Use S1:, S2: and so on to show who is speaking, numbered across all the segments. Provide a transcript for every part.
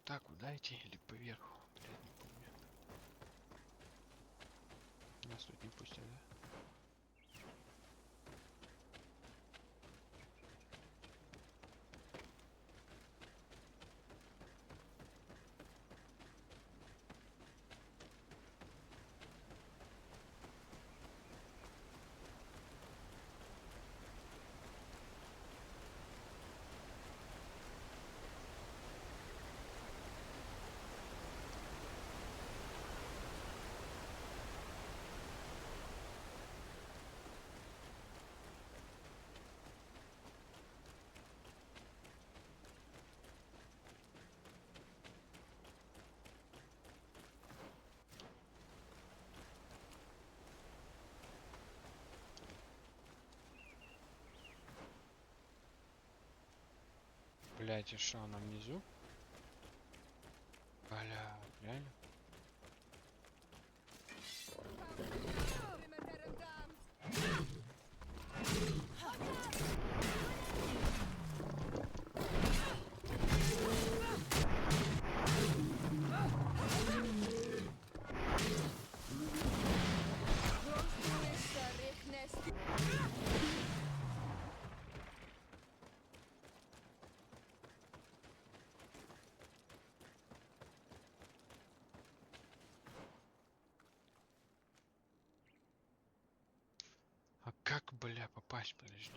S1: атаку дайте или поверху? Блядь, не помню. Нас тут не пустят, да? Блять, и что, она внизу? Бля, реально? А как, бля, попасть? Подожди.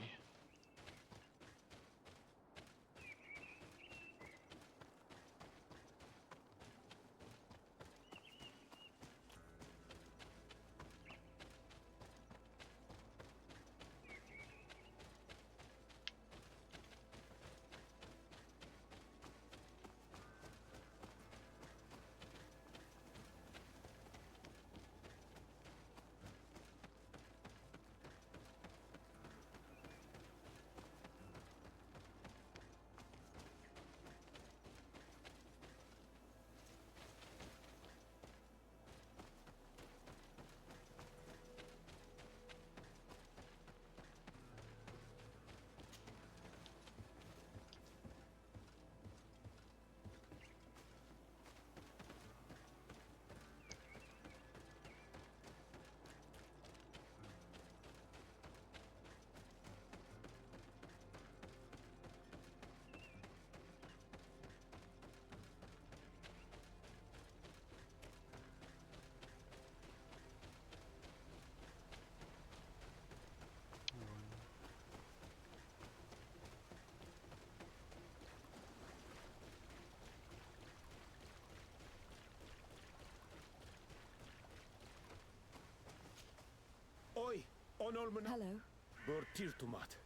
S2: Oi, onolmen.
S3: Hello.
S2: Bortirtumat.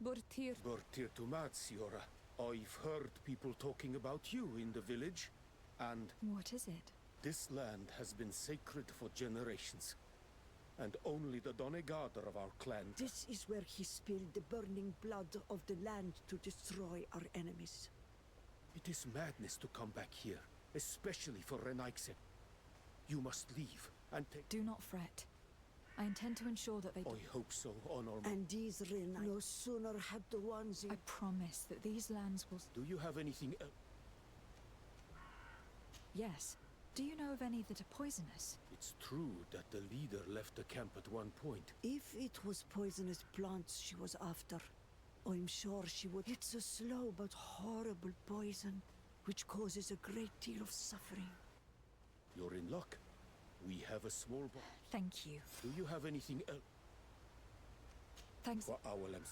S3: Bortir.
S2: Bortirtumat, Siora. I've heard people talking about you in the village, and
S3: What is it?
S2: this land has been sacred for generations. And only the Donegader of our clan.
S4: This is where he spilled the burning blood of the land to destroy our enemies.
S2: It is madness to come back here, especially for Renaikse. You must leave and take...
S3: Do not fret. I intend to ensure that they do.
S2: I hope so, Honorable.
S4: And these Renai no sooner had the ones in...
S3: I promise that these lands will...
S2: Do you have anything else?
S3: Yes. Do you know of any that are poisonous?
S2: It's true that the leader left the camp at one point.
S4: If it was poisonous plants she was after, I'm sure she would... It's a slow but horrible poison, which causes a great deal of suffering.
S2: You're in luck. We have a small box.
S3: Thank you.
S2: Do you have anything else
S3: Thanks.
S2: for our lamps?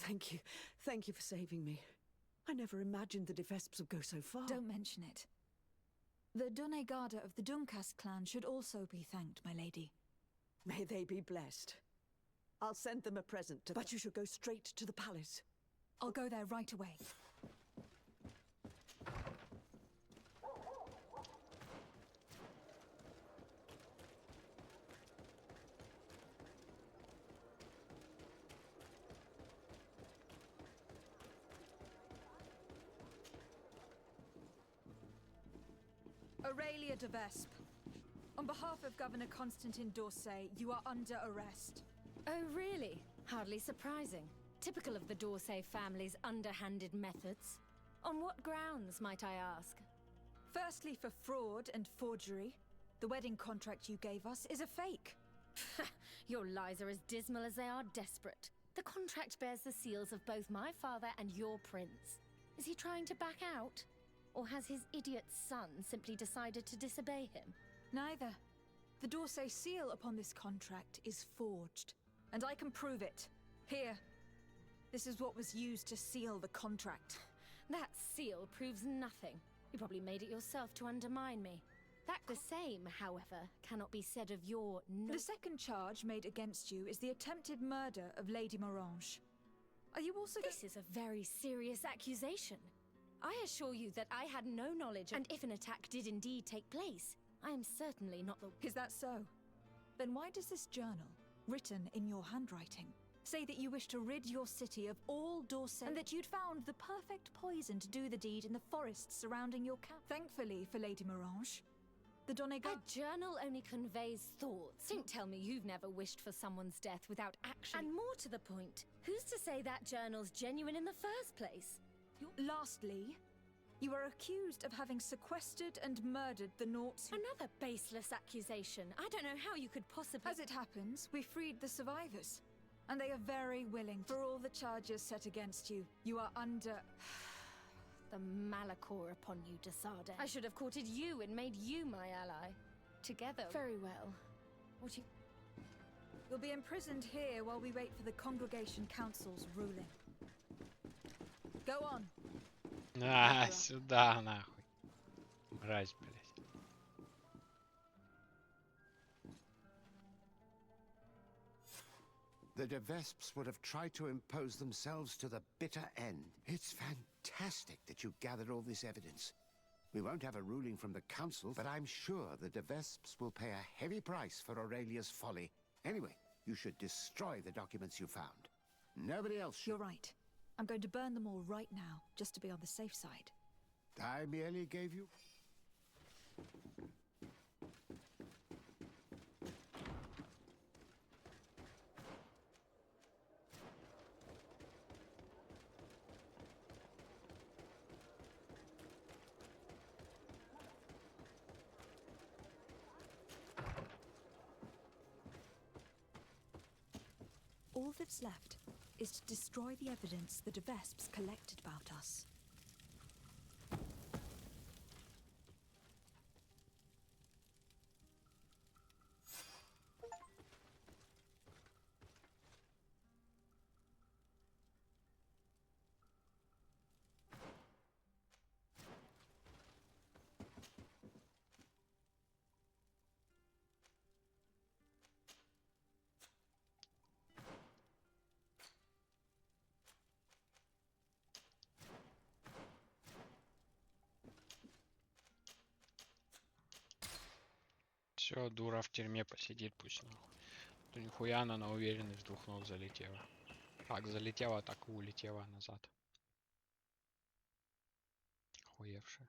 S4: thank you. Thank you for saving me. I never imagined the De Vesps would go so far.
S3: Don't mention it. The Doneigada of the Dunkas clan should also be thanked, my lady.
S4: May they be blessed. I'll send them a present to But you should go straight to the palace.
S3: I'll go there right away. Aurelia de Vesp. On behalf of Governor Constantin d'Orsay, you are under arrest.
S5: Oh, really? Hardly surprising. Typical of the d'Orsay family's underhanded methods. On what grounds, might I ask?
S3: Firstly, for fraud and forgery. The wedding contract you gave us is a fake.
S5: Your lies are as dismal as they are desperate. The contract bears the seals of both my father and your prince. Is he trying to back out? Or has his idiot son simply decided to disobey him?
S3: Neither. The d'Orsay seal upon this contract is forged, and I can prove it. Here. This is what was used to seal the contract.
S5: That seal proves nothing. You probably made it yourself to undermine me. The same, however, cannot be said of your
S3: The second charge made against you is the attempted murder of Lady Morange. Are you also
S5: This is a very serious accusation. I assure you that I had no knowledge, and if an attack did indeed take place, I am certainly not the...
S3: Is that so? Then why does this journal, written in your handwriting, say that you wish to rid your city of all d'Orsay, and that you'd found the perfect poison to do the deed in the forests surrounding your camp? Thankfully for Lady Morange, the Donegal...
S5: A journal only conveys thoughts. Don't tell me you've never wished for someone's death without action. And more to the point, who's to say that journal's genuine in the first place?
S3: Lastly, you are accused of having sequestered and murdered the Nauts.
S5: Another baseless accusation. I don't know how you could possibly...
S3: As it happens, we freed the survivors, and they are very willing for all the charges set against you. You are under...
S5: The malachor upon you, De Sarde. I should have courted you and made you my ally. Together. Very well. What you...
S3: You'll be imprisoned here while we wait for the Congregation Council's ruling. Go on.
S1: Сюда, нахуй. Мразь, блядь.
S2: The De Vesps would have tried to impose themselves to the bitter end. It's fantastic that you gathered all this evidence. We won't have a ruling from the council, but I'm sure the De Vesps will pay a heavy price for Aurelia's folly. Anyway, you should destroy the documents you found. Nobody else should.
S3: You're right. I'm going to burn them all right now, just to be on the safe side.
S2: I merely gave you...
S3: All that's left is to destroy the evidence the De Vesps collected about us.
S1: Все, дура в тюрьме посидит, пусть нахуй. То нихуя она на уверенность с двух ног залетела. Как залетела, так и улетела назад. Охуевшая.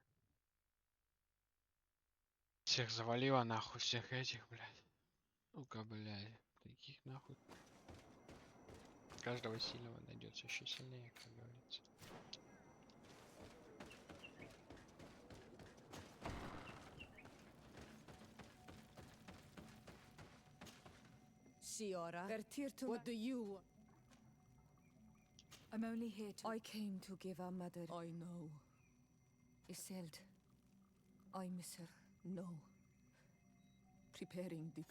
S1: Всех завалила нахуй, всех этих, блядь. Ну-ка, блядь. Таких нахуй. Каждого сильного найдется еще сильнее, как говорится.
S4: Siora,
S6: What do you want?
S3: I'm only here to...
S6: I came to give our mother. I know. Iselt. I miss her. No. Preparing the...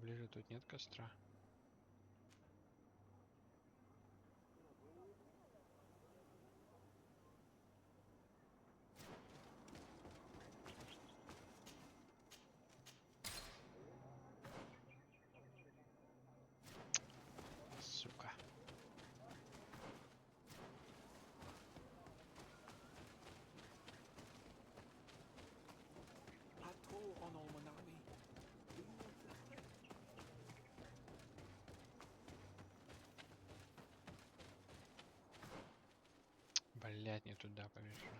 S1: Поближе тут нет костра. Сука. Блять, не туда побежал.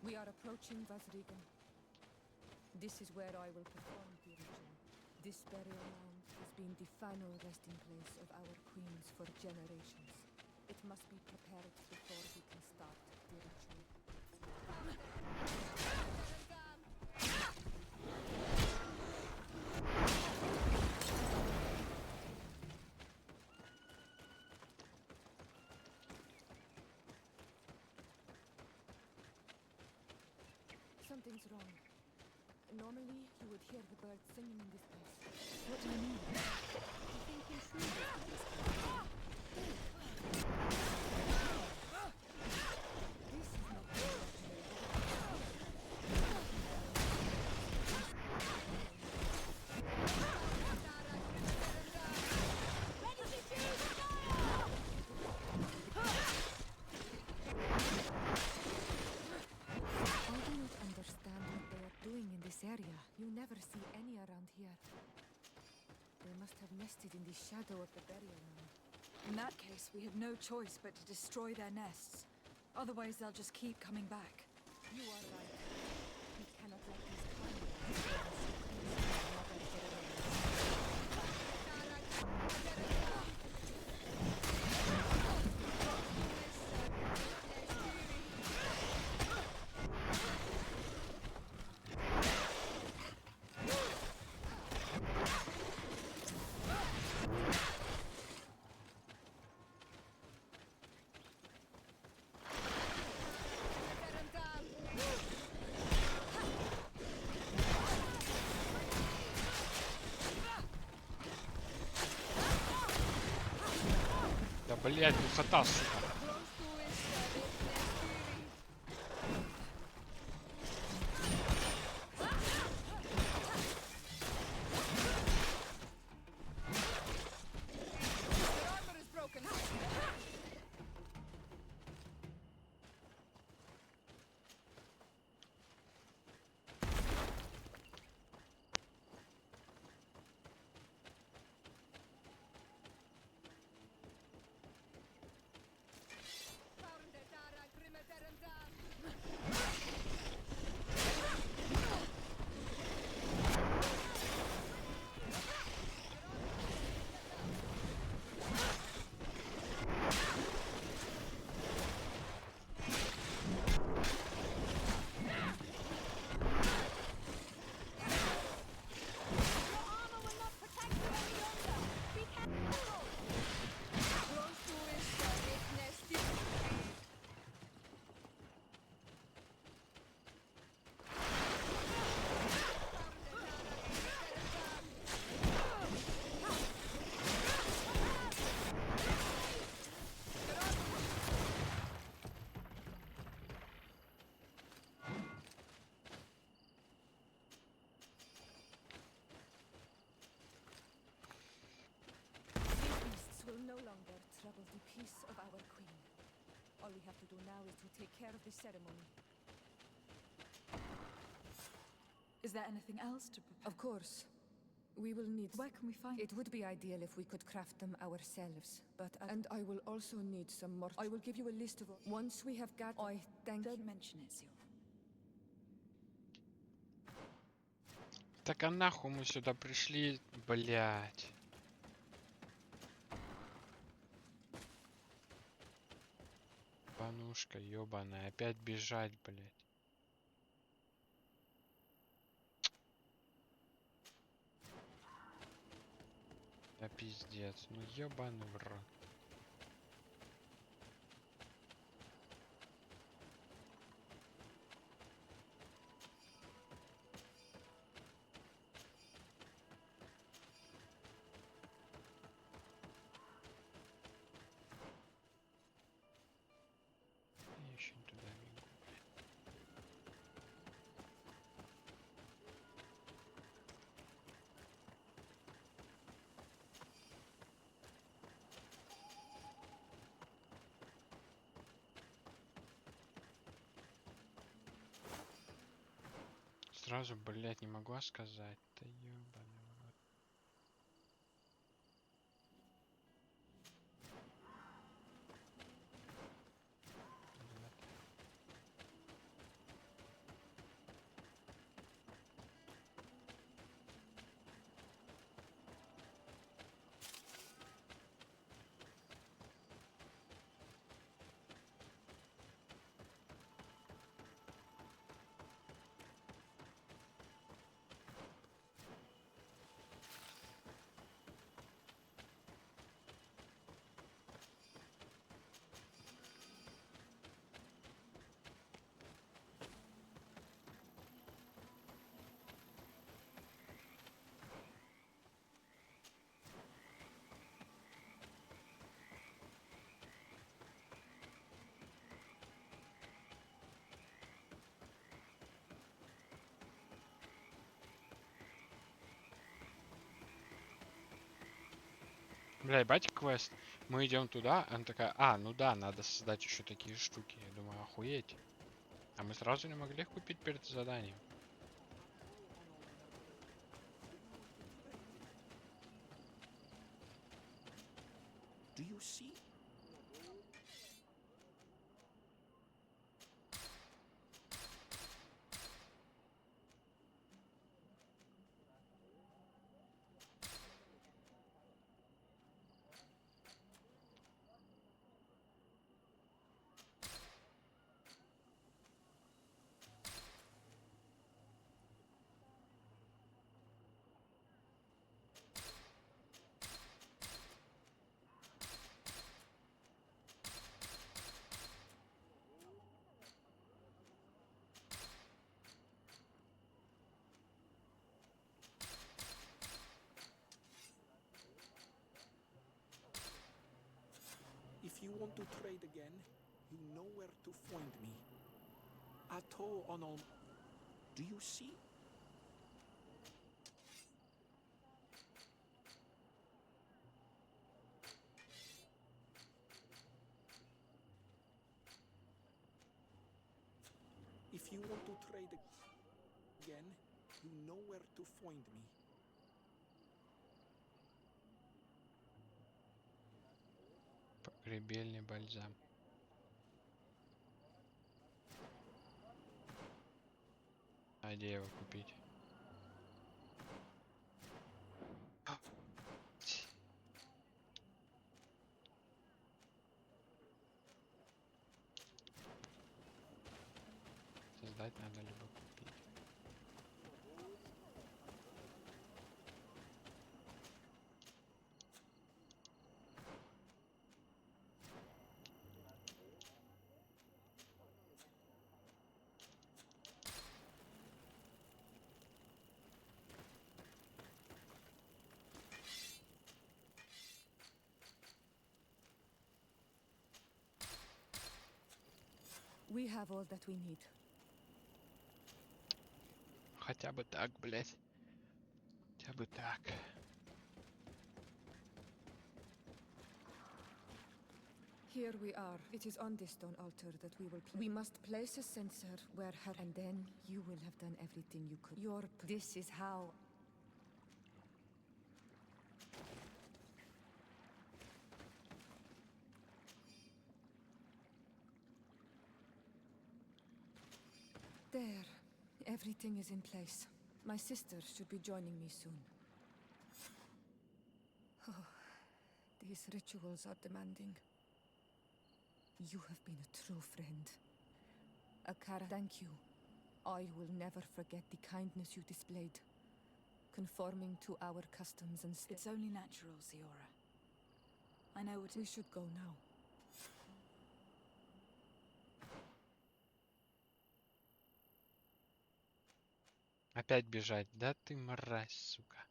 S6: We are approaching Vasrigan. This is where I will perform the ritual. This burial mound has been the final resting place of our queens for generations. It must be prepared before we can start the ritual. Something's wrong. Normally, you would hear the birds singing in this place.
S3: What do you mean?
S6: I think intruders in this place. This is not the area. You never see any around here. They must have nested in the shadow of the burial mound.
S3: In that case, we have no choice but to destroy their nests. Otherwise, they'll just keep coming back.
S6: You are right. We cannot let these come.
S1: Да блять, духота, сука.
S6: peace of our queen. All we have to do now is to take care of the ceremony.
S3: Is there anything else to prepare?
S6: Of course. We will need...
S3: Where can we find
S6: It would be ideal if we could craft them ourselves, but... and I will also need some more... I will give you a list of... Once we have got...
S3: Don't mention it, Sylvie.
S1: Так а нахуй мы сюда пришли, блять. Панушка ёбаная, опять бежать, блять. Да пиздец, ну ёбаный в рот. Я ещё не туда бегу, блядь. Сразу, блядь, не могу сказать. Да ёбаный в рот. Блядь. Бля, ебать квест. Мы идем туда, она такая, а, ну да, надо создать еще такие штуки. Я думаю, охуеть. А мы сразу не могли их купить перед заданием.
S7: Do you see? If you want to trade again, you know where to find me. Atto on all... Do you see? If you want to trade again, you know where to find me.
S1: Погребельный бальзам. А где его купить? Создать надо либо купить.
S6: We have all that we need.
S1: Хотя бы так, блять. Хотя бы так.
S6: Here we are. It is on this stone altar that we will. We must place a censer where her, and then you will have done everything you could. This is how. There. Everything is in place. My sister should be joining me soon. Oh, these rituals are demanding. You have been a true friend. Akara, thank you. I will never forget the kindness you displayed. Conforming to our customs and
S3: It's only natural, Siora. I know what.
S6: We should go now.
S1: Опять бежать. Да ты мразь, сука.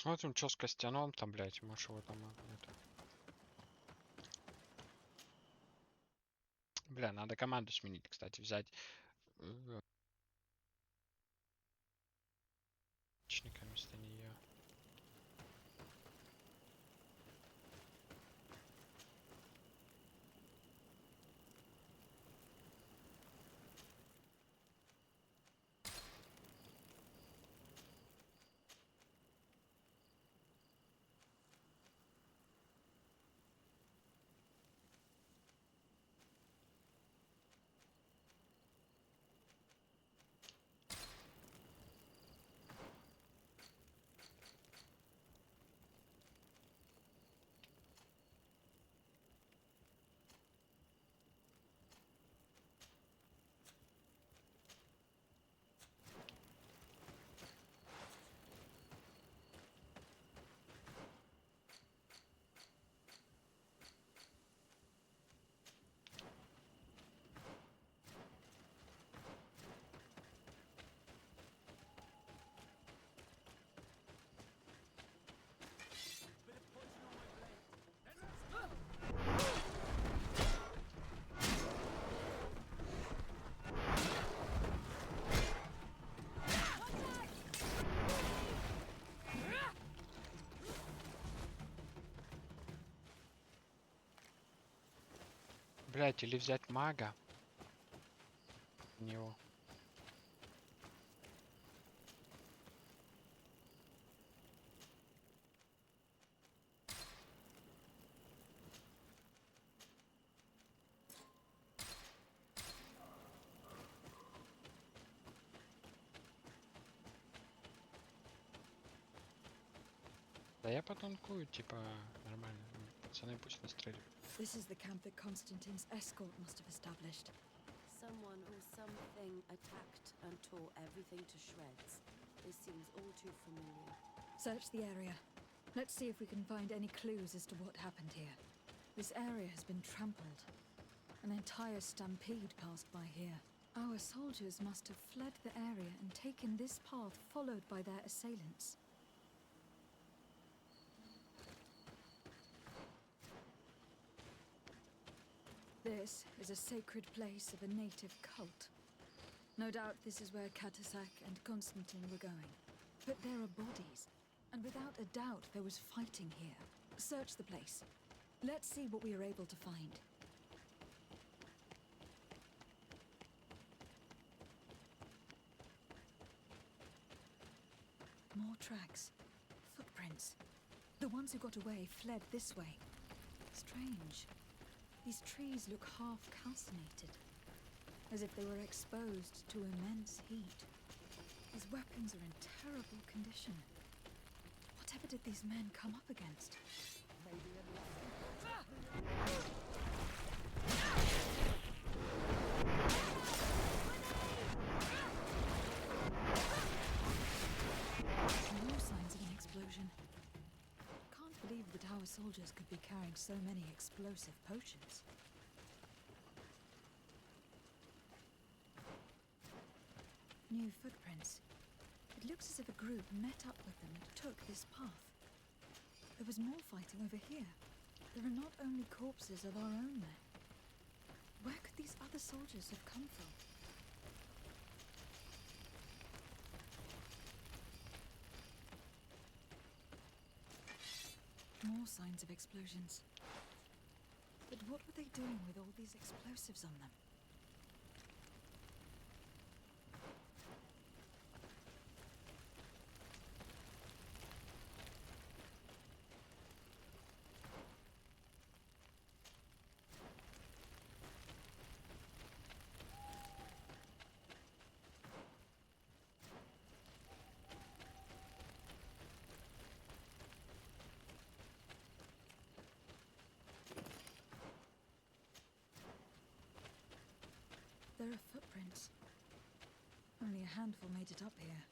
S1: Смотрим, что с Костяном там, блядь. Может, его там это... Бля, надо команду сменить, кстати, взять... вместо нее. Блять, или взять мага. Него. Да я потанкую, типа, нормально. Пацаны пусть настреливают.
S3: This is the camp that Constantine's escort must have established.
S8: Someone or something attacked and tore everything to shreds. This seems all too familiar.
S3: Search the area. Let's see if we can find any clues as to what happened here. This area has been trampled. An entire stampede passed by here. Our soldiers must have fled the area and taken this path followed by their assailants. This is a sacred place of a native cult. No doubt this is where Katasak and Constantine were going. But there are bodies, and without a doubt there was fighting here. Search the place. Let's see what we are able to find. More tracks. Footprints. The ones who got away fled this way. Strange. These trees look half calcinated, as if they were exposed to immense heat. These weapons are in terrible condition. Whatever did these men come up against? No signs of an explosion. Can't believe that our soldiers could be carrying so many explosive potions. New footprints. It looks as if a group met up with them and took this path. There was more fighting over here. There are not only corpses of our own men. Where could these other soldiers have come from? More signs of explosions. But what were they doing with all these explosives on them? There are footprints. Only a handful made it up here.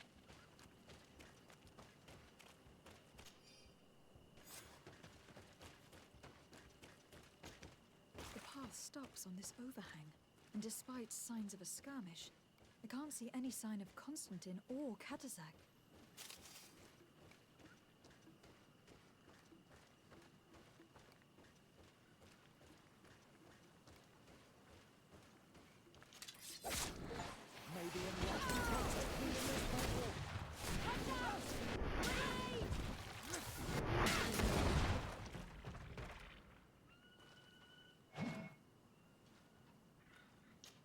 S3: The path stops on this overhang, and despite signs of a skirmish, I can't see any sign of Constantine or Katasak.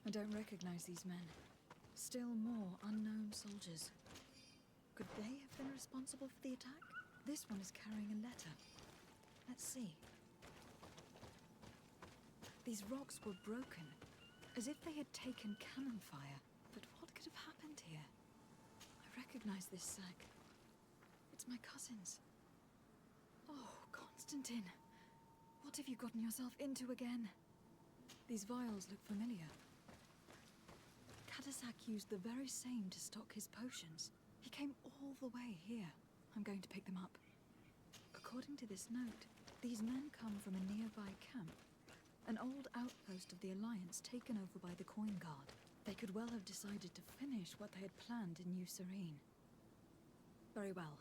S3: I don't recognize these men. Still more unknown soldiers. Could they have been responsible for the attack? This one is carrying a letter. Let's see. These rocks were broken, as if they had taken cannon fire. But what could have happened here? I recognize this sack. It's my cousin's. Oh, Constantine. What have you gotten yourself into again? These vials look familiar. Katasak used the very same to stock his potions. He came all the way here. I'm going to pick them up. According to this note, these men come from a nearby camp. An old outpost of the Alliance taken over by the Coin Guard. They could well have decided to finish what they had planned in New Serene. Very well.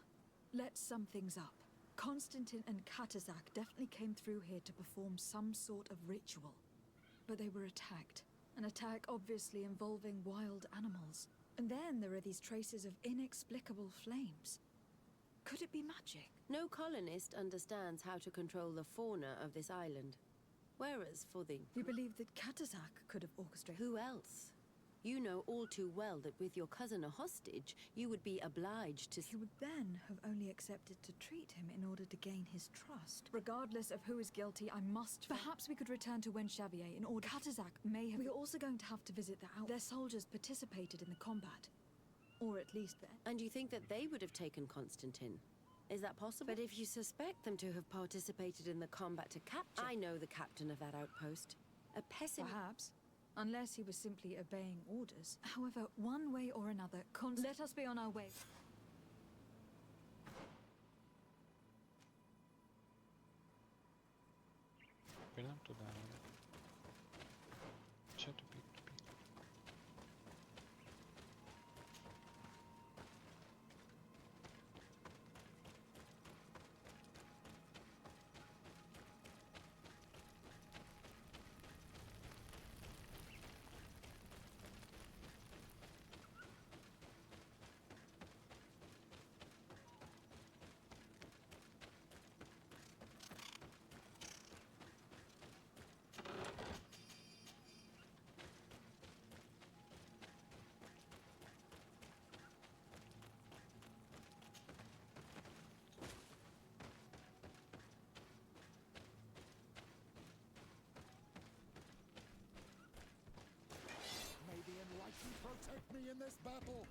S3: Let's sum things up. Constantine and Katasak definitely came through here to perform some sort of ritual. But they were attacked. An attack obviously involving wild animals. And then there are these traces of inexplicable flames. Could it be magic?
S8: No colonist understands how to control the fauna of this island. Whereas for the...
S3: We believe that Katazak could have orchestrated...
S8: Who else? You know all too well that with your cousin a hostage, you would be obliged to...
S3: He would then have only accepted to treat him in order to gain his trust. Regardless of who is guilty, I must... Perhaps we could return to Wenxavier in order... Katazak may have... We are also going to have to visit the out... Their soldiers participated in the combat. Or at least their...
S8: And you think that they would have taken Constantine? Is that possible? But if you suspect them to have participated in the combat to capture... I know the captain of that outpost. A pessimist...
S3: Perhaps. Unless he was simply obeying orders. However, one way or another, let us be on our way.
S1: Прям туда надо. Че тупик, тупик.
S7: May the enlightened protect me in this battle.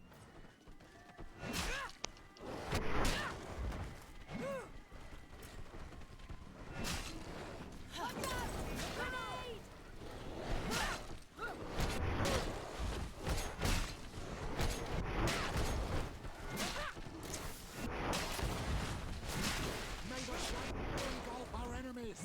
S7: May the sun engulf our enemies.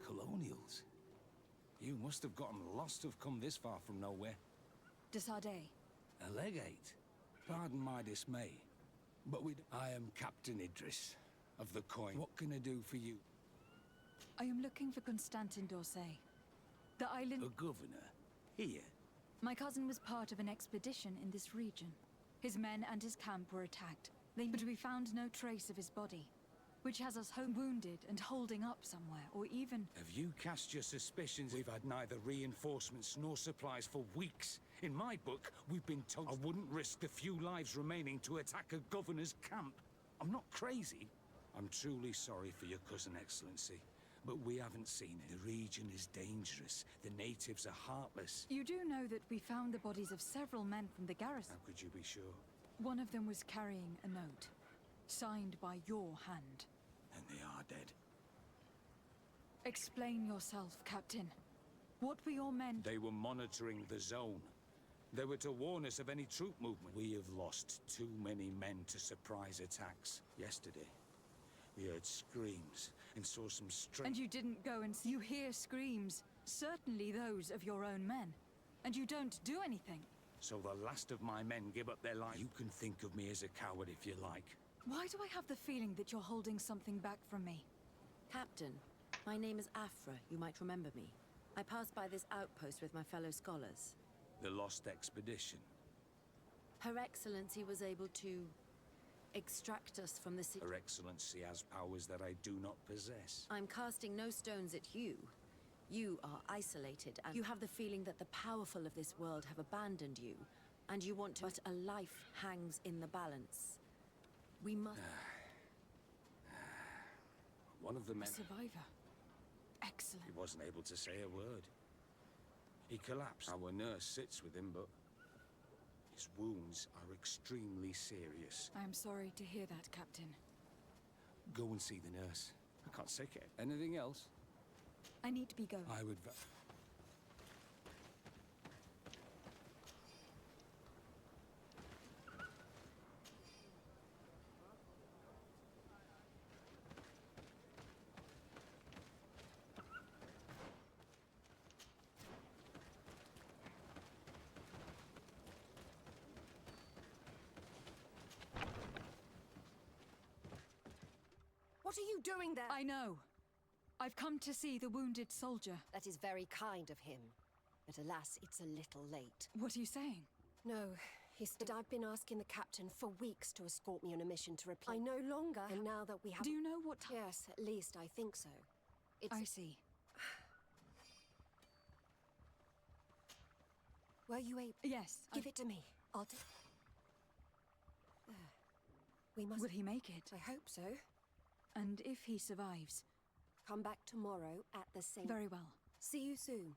S9: Colonials? You must have gotten lost to have come this far from nowhere.
S3: De Sade.
S9: A legate? Pardon my dismay, but I am Captain Idris, of the Coin. What can I do for you?
S3: I am looking for Constantin d'Orsay. The island...
S9: A governor? Here?
S3: My cousin was part of an expedition in this region. His men and his camp were attacked. But we found no trace of his body, which has us home wounded and holding up somewhere, or even...
S9: Have you cast your suspicions? We've had neither reinforcements nor supplies for weeks. In my book, we've been told I wouldn't risk the few lives remaining to attack a governor's camp. I'm not crazy. I'm truly sorry for your cousin, Excellency, but we haven't seen it. The region is dangerous. The natives are heartless.
S3: You do know that we found the bodies of several men from the garrison.
S9: How could you be sure?
S3: One of them was carrying a note, signed by your hand.
S9: And they are dead.
S3: Explain yourself, Captain. What were your men?
S9: They were monitoring the zone. They were to warn us of any troop movement. We have lost too many men to surprise attacks. Yesterday, we heard screams and saw some strange...
S3: And you didn't go and... You hear screams, certainly those of your own men, and you don't do anything.
S9: So the last of my men give up their life. You can think of me as a coward if you like.
S3: Why do I have the feeling that you're holding something back from me?
S8: Captain, my name is Afra. You might remember me. I passed by this outpost with my fellow scholars.
S9: The lost expedition.
S8: Her Excellency was able to extract us from the city.
S9: Her Excellency has powers that I do not possess.
S8: I'm casting no stones at you. You are isolated, and you have the feeling that the powerful of this world have abandoned you, and you want to. But a life hangs in the balance. We must.
S9: One of the men.
S4: A survivor. Excellent.
S9: He wasn't able to say a word. He collapsed. Our nurse sits with him, but his wounds are extremely serious.
S4: I am sorry to hear that, Captain.
S9: Go and see the nurse. I can't take it. Anything else?
S4: I need to be going.
S9: I would.
S10: What are you doing there?
S4: I know. I've come to see the wounded soldier.
S10: That is very kind of him. But alas, it's a little late.
S4: What are you saying?
S10: No, I've been asking the captain for weeks to escort me on a mission to reply. I no longer, and now that we have...
S4: Do you know what time?
S10: Yes, at least I think so. It's...
S4: I see.
S10: Were you able...
S4: Yes.
S10: Give it to me. I'll do... We must...
S4: Will he make it?
S10: I hope so.
S4: And if he survives?
S10: Come back tomorrow at the same...
S4: Very well.
S10: See you soon.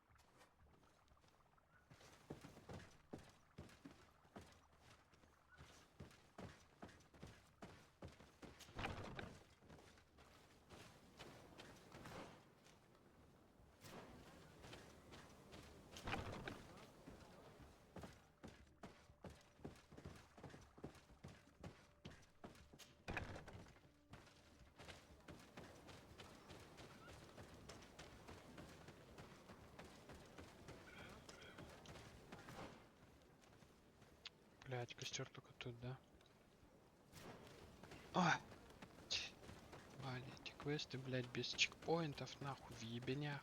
S1: Блять, костер только тут, да? Ой! Блять, эти квесты, блять, без чекпоинтов, нахуй, в ебенях.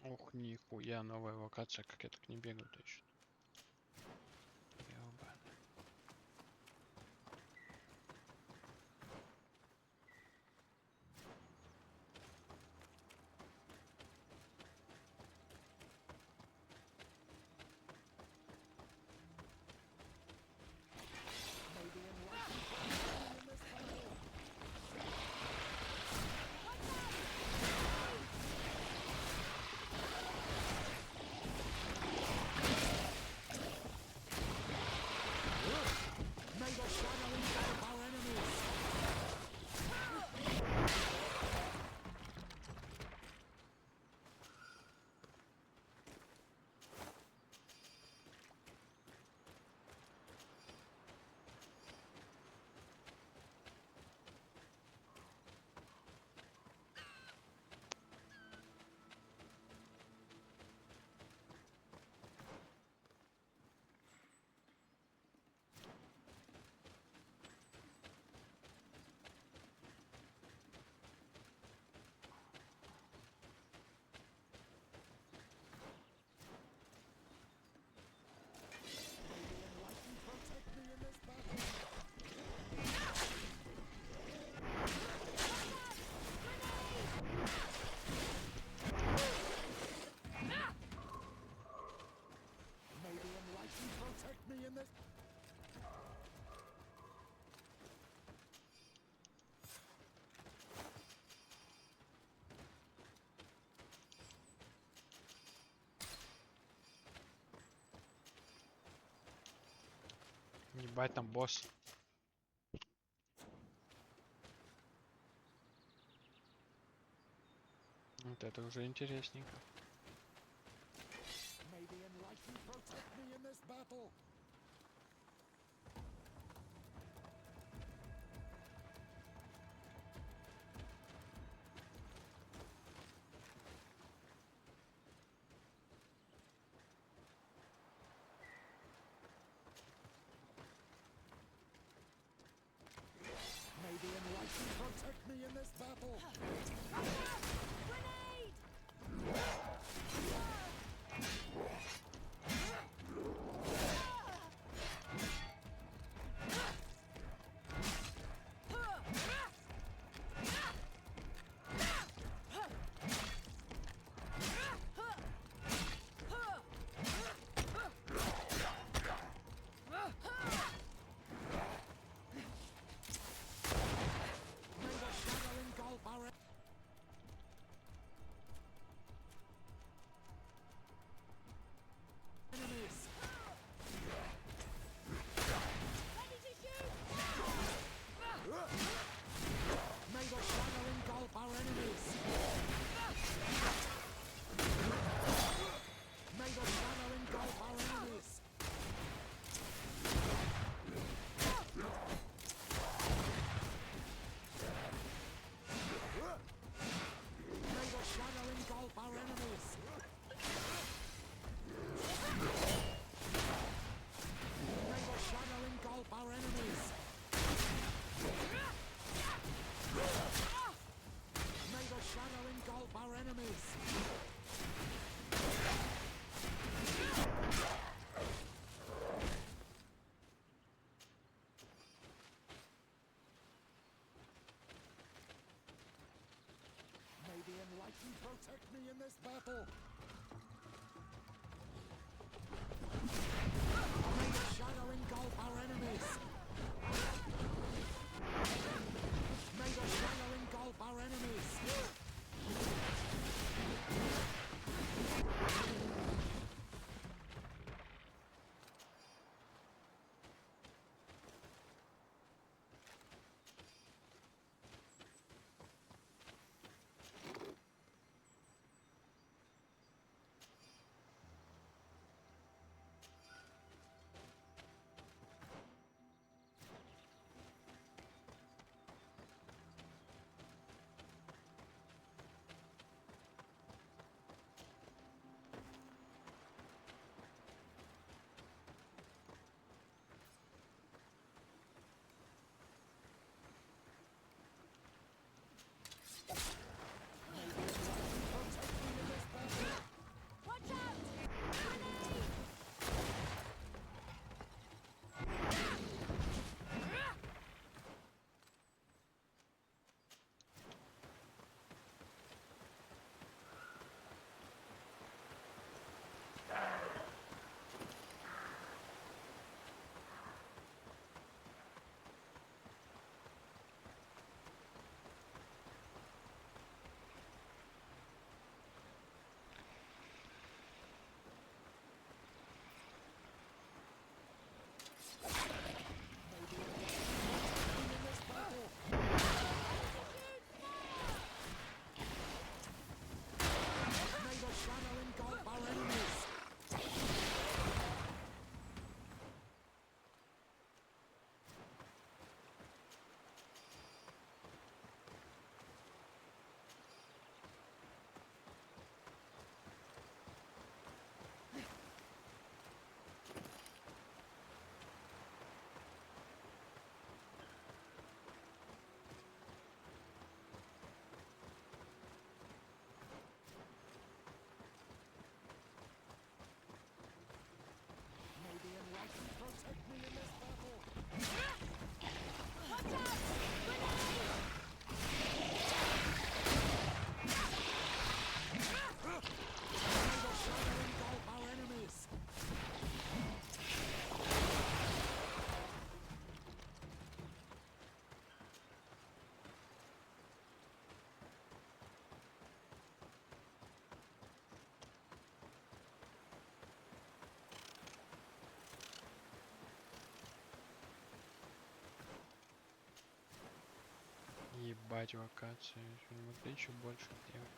S1: Ох, нихуя, новая локация, как я так не бегаю точно. Ёбаный. Ебать, там босс. Вот это уже интересненько.
S2: May the enlightened protect me in this battle. May the enlightened protect me in this battle. Protect me in this battle. May the shadow engulf our enemies. May the shadow engulf our enemies.
S1: Ебать, вакации. Что не могли еще больше делать?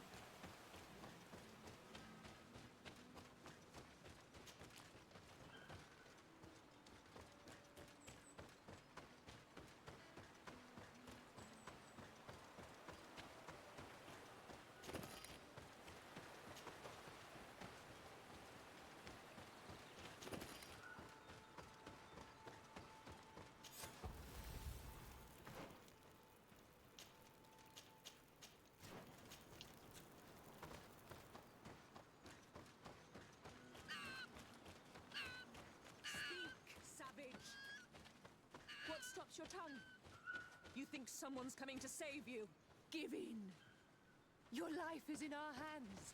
S6: What stops your tongue? You think someone's coming to save you? Give in. Your life is in our hands.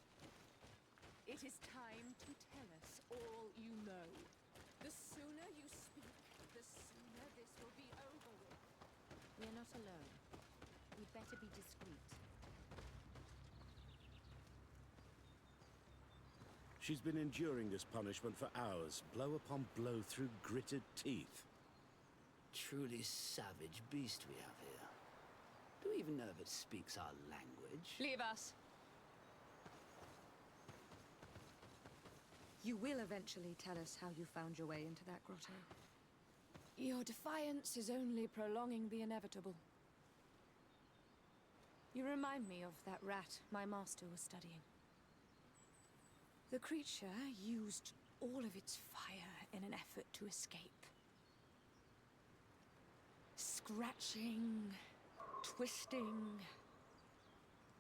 S6: It is time to tell us all you know. The sooner you speak, the sooner this will be over with.
S8: We're not alone. We'd better be discreet.
S11: She's been enduring this punishment for hours, blow upon blow through gritted teeth.
S12: Truly savage beast we have here. Do we even know if it speaks our language?
S6: Leave us. You will eventually tell us how you found your way into that grotto. Your defiance is only prolonging the inevitable. You remind me of that rat my master was studying. The creature used all of its fire in an effort to escape. Scratching, twisting,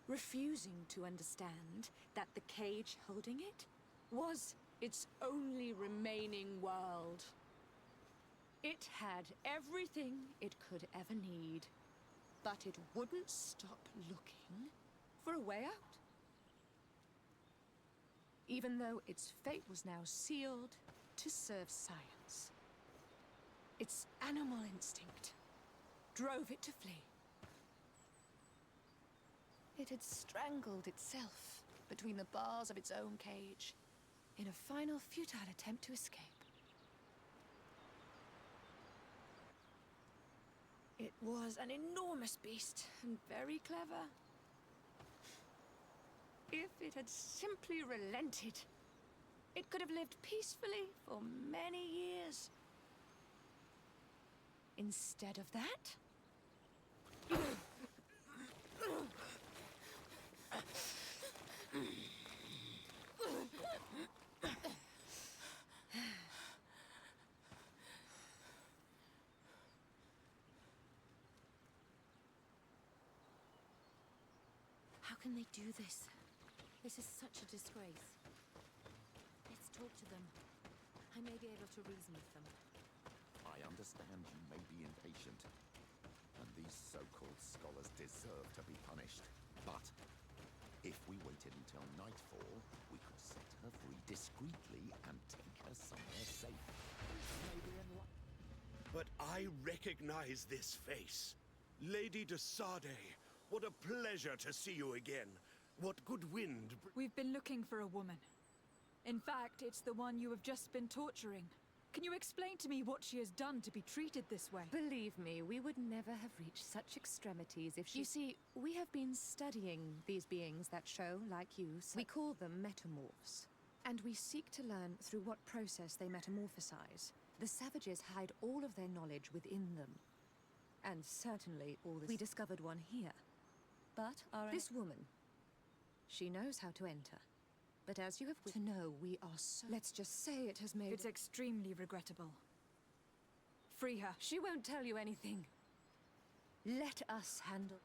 S6: refusing to understand that the cage holding it was its only remaining world. It had everything it could ever need, but it wouldn't stop looking for a way out. Even though its fate was now sealed to serve science. Its animal instinct drove it to flee. It had strangled itself between the bars of its own cage in a final futile attempt to escape. It was an enormous beast and very clever. If it had simply relented, it could have lived peacefully for many years. Instead of that,
S8: how can they do this? This is such a disgrace. Let's talk to them. I may be able to reason with them.
S13: I understand you may be impatient, and these so-called scholars deserve to be punished. But if we waited until nightfall, we could set her free discreetly and take her somewhere safe.
S11: But I recognize this face. Lady De Sarde, what a pleasure to see you again. What good wind...
S3: We've been looking for a woman. In fact, it's the one you have just been torturing. Can you explain to me what she has done to be treated this way?
S6: believe me, we would never have reached such extremities if she... You see, we have been studying these beings that show, like you, we call them metamorphs. And we seek to learn through what process they metamorphosize. The savages hide all of their knowledge within them. And certainly all this... We discovered one here. But this woman, she knows how to enter. But as you have to know, we are so... Let's just say it has made...
S3: It's extremely regrettable. Free her.
S6: She won't tell you anything. Let us handle...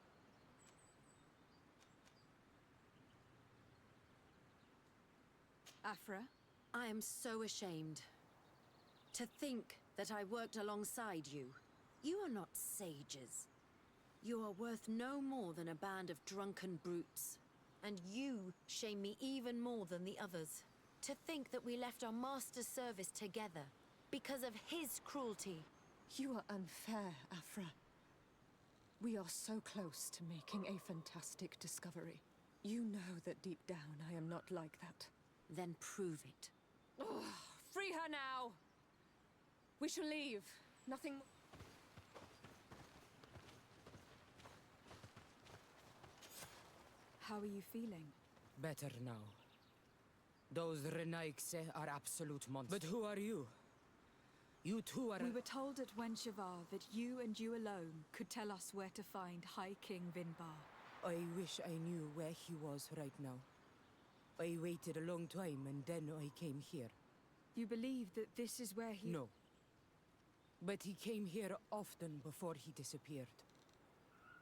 S3: Afra?
S8: I am so ashamed. To think that I worked alongside you. You are not sages. You are worth no more than a band of drunken brutes. And you shame me even more than the others. To think that we left our master's service together because of his cruelty.
S6: You are unfair, Afra. We are so close to making a fantastic discovery. You know that deep down I am not like that.
S8: Then prove it.
S6: Oh, free her now! We shall leave. Nothing... How are you feeling?
S14: Better now. Those Renaigse are absolute monsters. But who are you? You too are...
S3: We were told at Wenshavar that you and you alone could tell us where to find High King Vinbar.
S14: I wish I knew where he was right now. I waited a long time and then I came here.
S3: You believe that this is where he...
S14: No. But he came here often before he disappeared.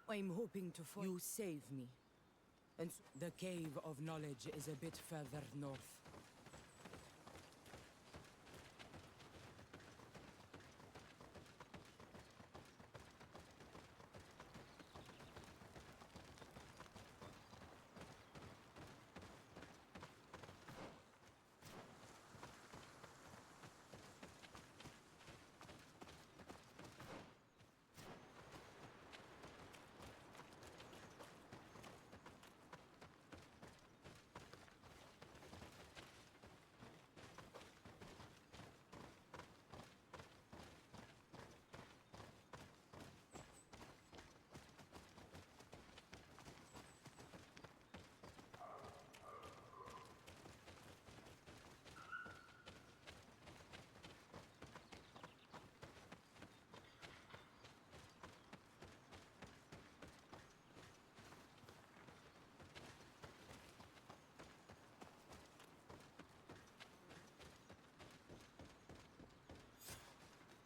S14: I'm hoping to find... You save me. And the Cave of Knowledge is a bit further north.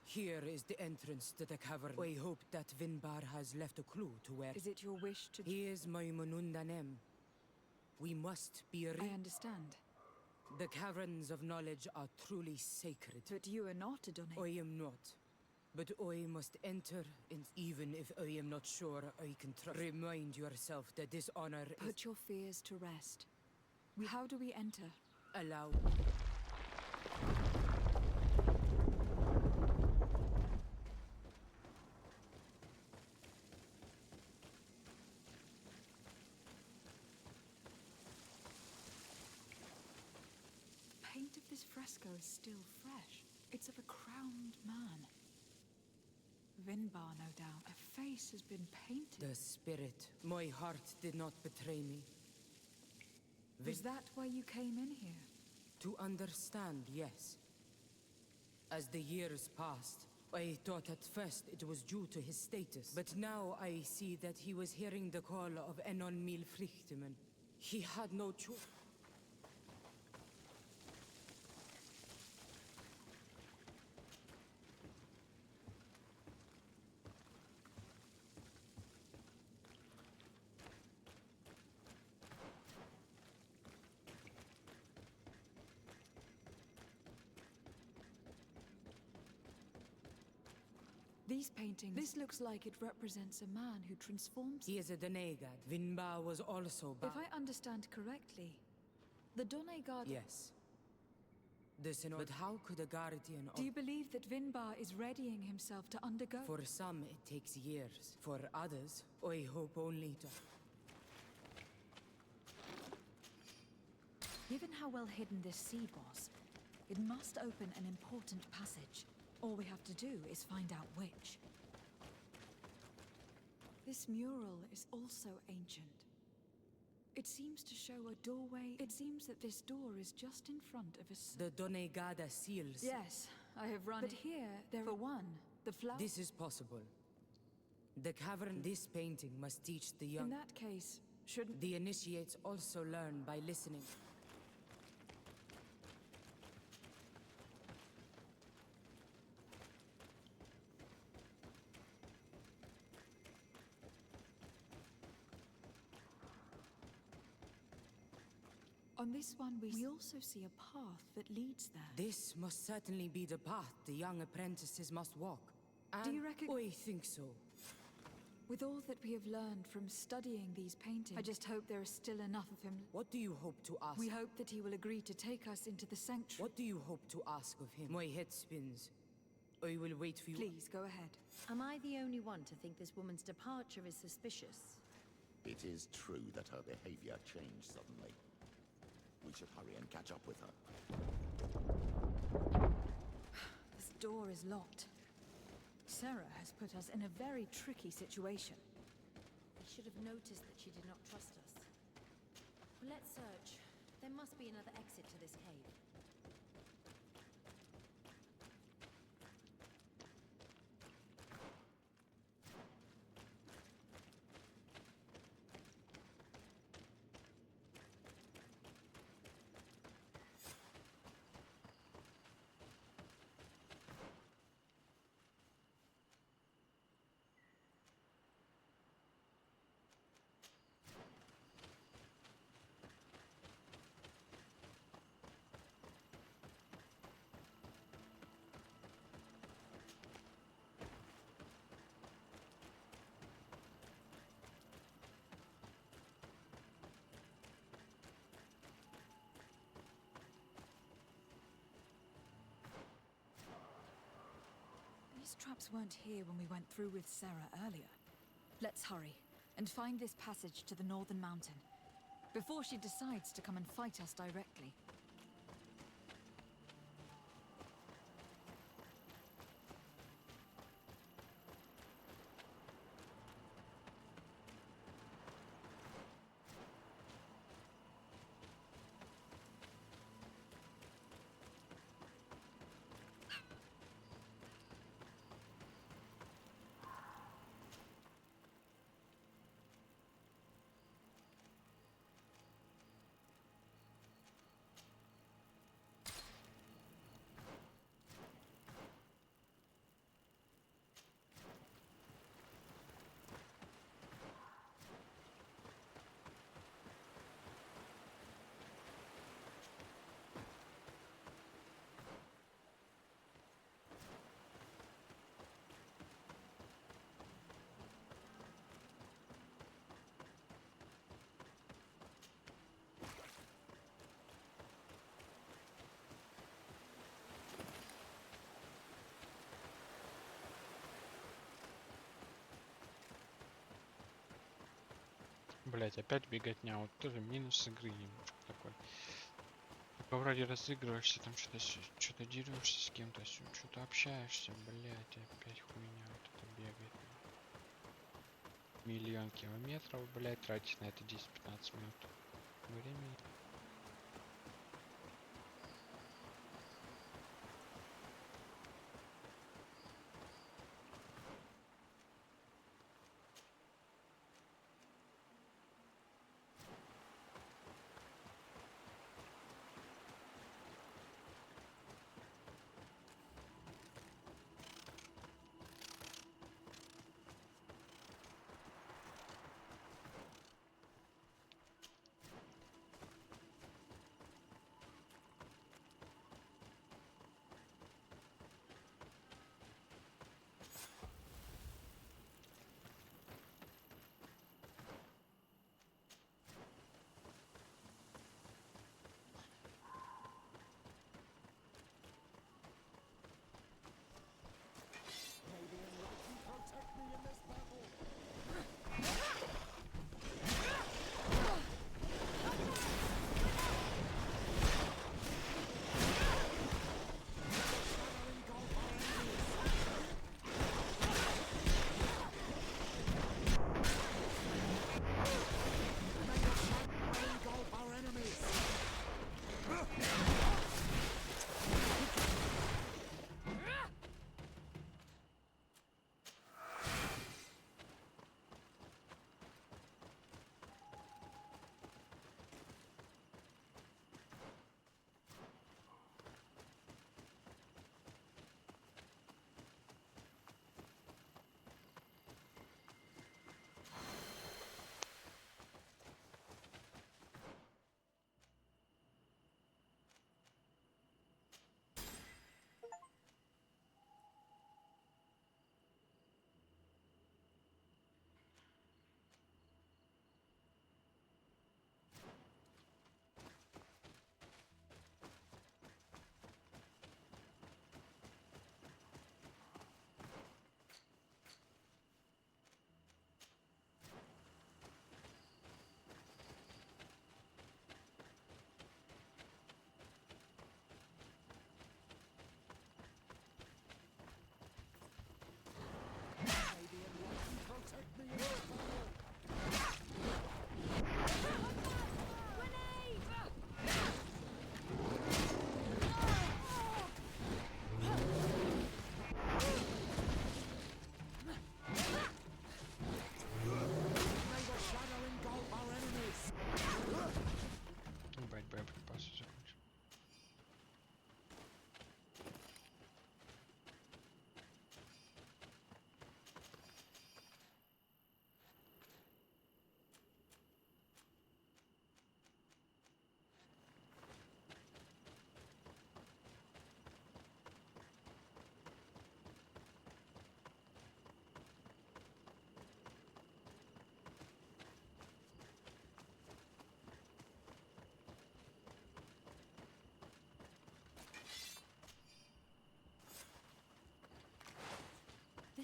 S14: Here is the entrance to the cavern. I hope that Vinbar has left a clue to where...
S3: Is it your wish to...
S14: He is my Munundanem. We must be...
S3: I understand.
S14: The caverns of knowledge are truly sacred.
S3: But you are not a Donate.
S14: I am not. But I must enter, even if I am not sure I can trust. Remind yourself that this honor is...
S3: Put your fears to rest. How do we enter?
S14: Allow...
S3: Paint of this fresco is still fresh. It's of a crowned man. Vinbar, no doubt. A face has been painted.
S14: The spirit. My heart did not betray me.
S3: Was that why you came in here?
S14: To understand, yes. As the years passed, I thought at first it was due to his status. But now I see that he was hearing the call of Enon Mil Frichtimen. He had no choice.
S3: These paintings... This looks like it represents a man who transforms...
S14: He is a Donegad. Vinbar was also...
S3: If I understand correctly, the Donegad...
S14: Yes. But how could a guardian of...
S3: Do you believe that Vinbar is readying himself to undergo...
S14: For some, it takes years. For others, I hope only to...
S3: Given how well hidden this seed was, it must open an important passage. All we have to do is find out which. This mural is also ancient. It seems to show a doorway. It seems that this door is just in front of a...
S14: The Donegada seals.
S3: Yes, I have run... But here, for one, the flower...
S14: This is possible. The cavern... This painting must teach the young...
S3: In that case, shouldn't...
S14: The initiates also learn by listening.
S3: On this one, we also see a path that leads there.
S14: This must certainly be the path the young apprentices must walk. And
S3: do you reckon...
S14: I think so.
S3: With all that we have learned from studying these paintings, I just hope there is still enough of him.
S14: What do you hope to ask?
S3: We hope that he will agree to take us into the sanctuary.
S14: What do you hope to ask of him? My head spins. I will wait for you.
S3: Please, go ahead.
S8: Am I the only one to think this woman's departure is suspicious?
S13: It is true that her behavior changed suddenly. We should hurry and catch up with her.
S3: This door is locked. Sarah has put us in a very tricky situation.
S8: I should have noticed that she did not trust us. Let's search. There must be another exit to this cave.
S3: These traps weren't here when we went through with Sarah earlier. Let's hurry and find this passage to the northern mountain before she decides to come and fight us directly.
S1: Блять, опять беготня. Вот тоже минус игры немножко такой. Типа вроде разыгрываешься, там что-то дерешься с кем-то, что-то общаешься, блять, опять хуйня вот это бегает. Миллион километров, блять, тратить на это 10-15 минут времени.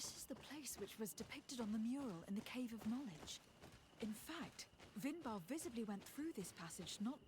S3: This is the place which was depicted on the mural in the Cave of Knowledge. In fact, Vinbar visibly went through this passage not...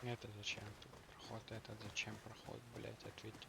S1: Это зачем тут проход? Этот зачем проход, блять, ответьте.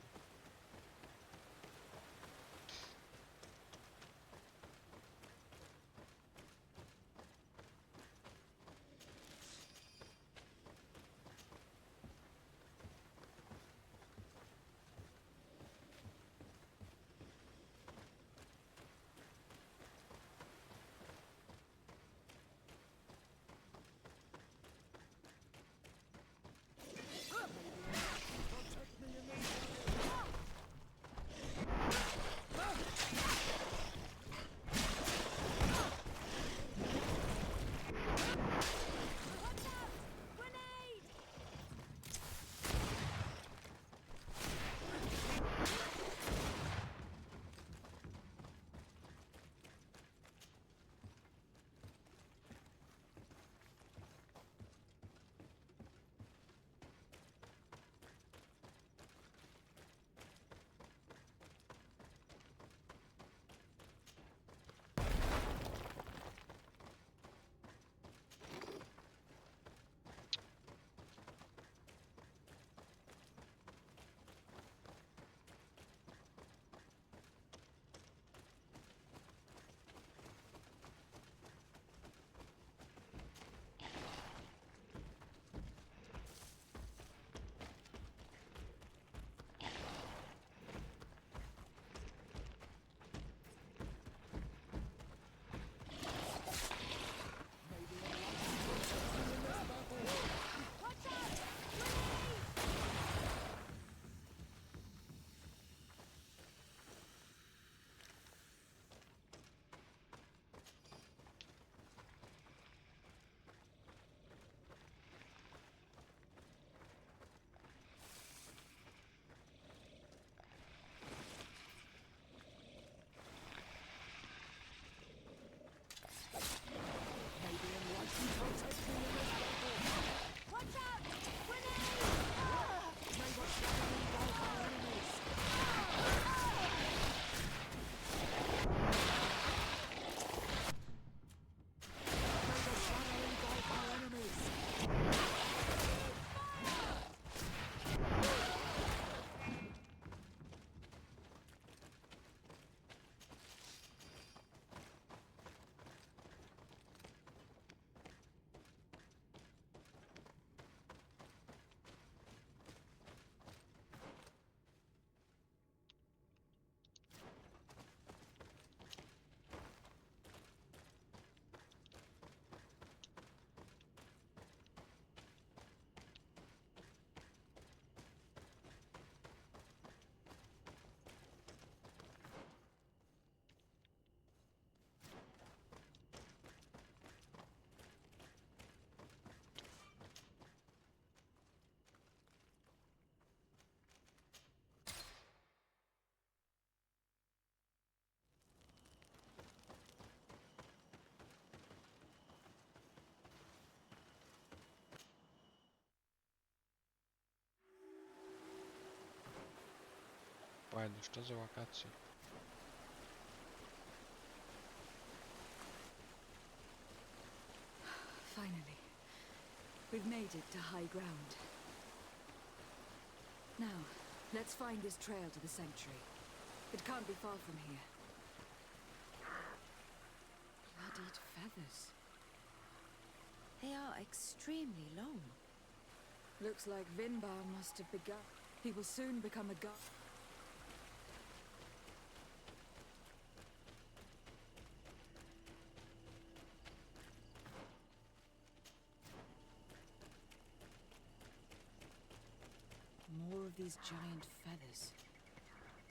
S1: бывает, да что за локации?
S4: Finally, we've made it to high ground. Now, let's find this trail to the sanctuary. It can't be far from here. Bloodied feathers.
S8: They are extremely long.
S4: Looks like Vinbar must have begun. He will soon become a god. More of these giant feathers.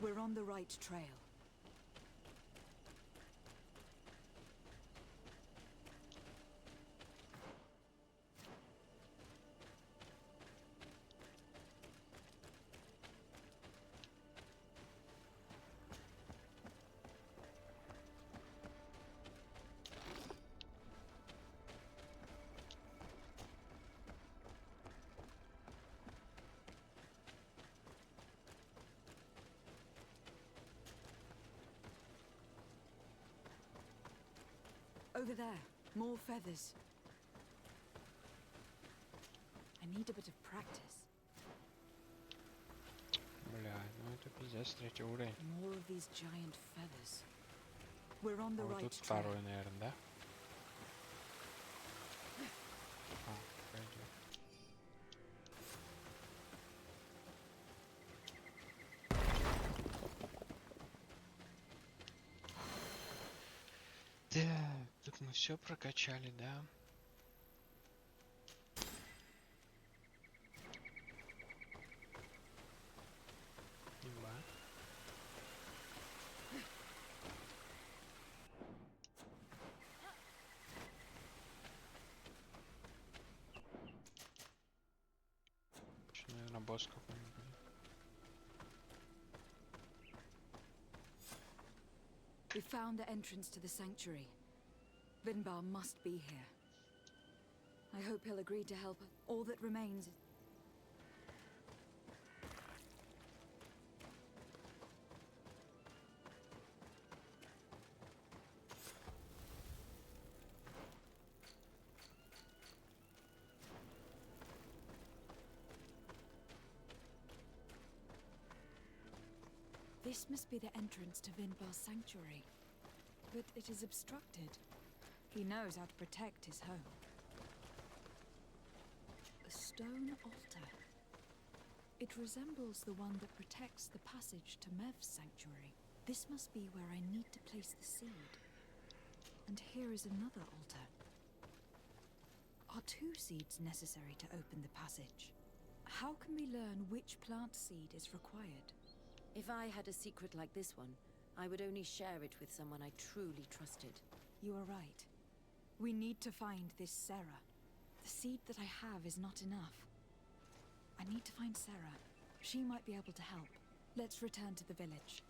S4: We're on the right trail. Over there, more feathers. I need a bit of practice.
S1: Бля, ну это пиздец, 3-й уровень.
S4: More of these giant feathers. We're on the
S1: А вот
S4: right
S1: тут
S4: trail.
S1: 2-й, наверное, да? А, пойдет. Так, тут мы все прокачали, да? Имба. Еще, наверное, босс какой-нибудь будет.
S4: We found the entrance to the sanctuary. Vinbar must be here. I hope he'll agree to help us. All that remains is... This must be the entrance to Vinbar's sanctuary. But it is obstructed. He knows how to protect his home. A stone altar. It resembles the one that protects the passage to Mev's sanctuary. This must be where I need to place the seed. And here is another altar. Are 2 seeds necessary to open the passage? How can we learn which plant seed is required?
S8: If I had a secret like this one, I would only share it with someone I truly trusted.
S4: You are right. We need to find this Sarah. The seed that I have is not enough. I need to find Sarah. She might be able to help. Let's return to the village.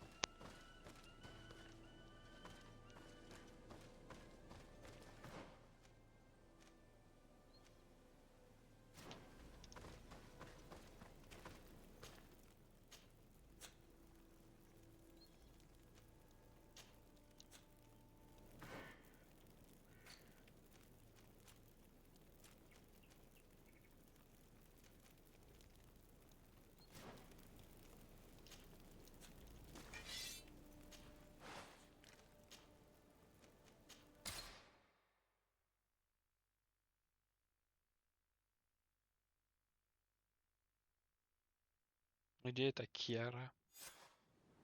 S1: Где это Кера?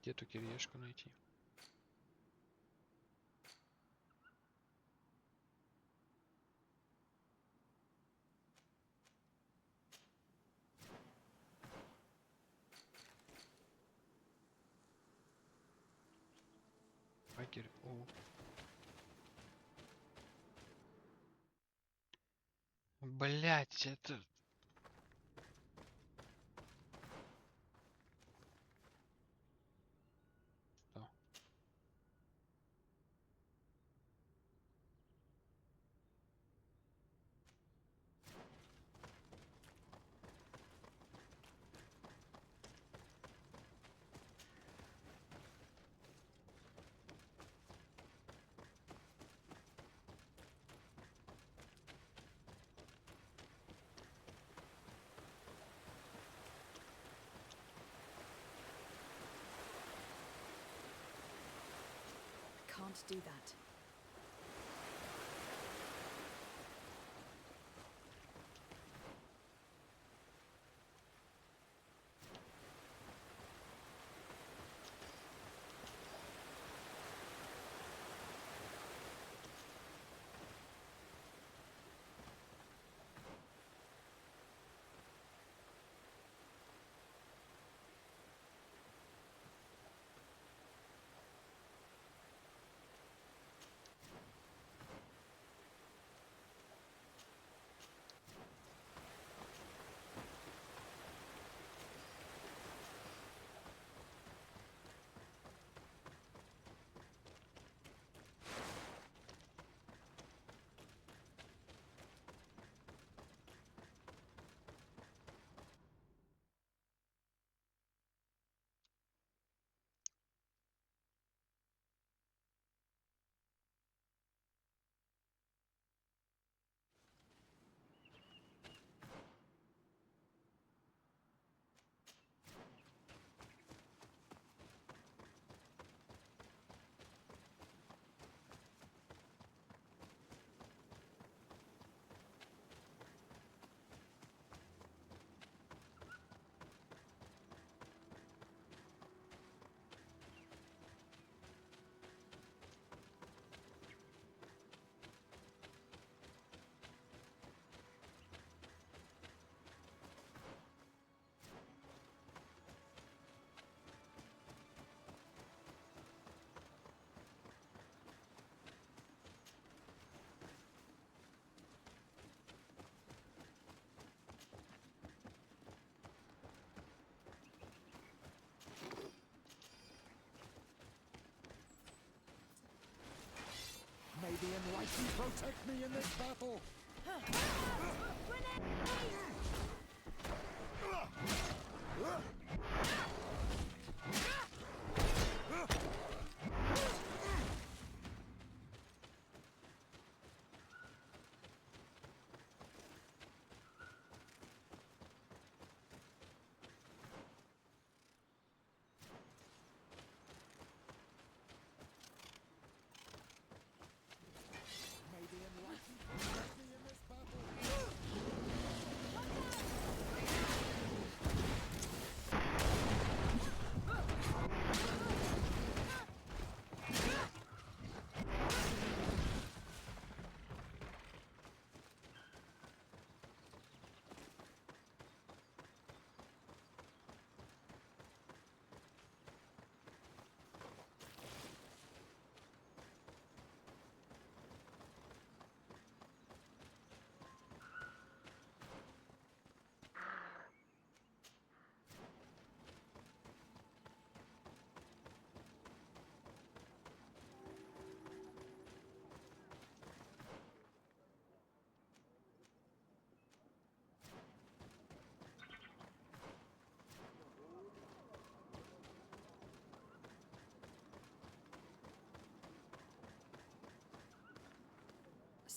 S1: Где эту кириешку найти? Багер. О. Блять, это... Что?
S4: can't do that.
S15: May the enlightened protect me in this battle!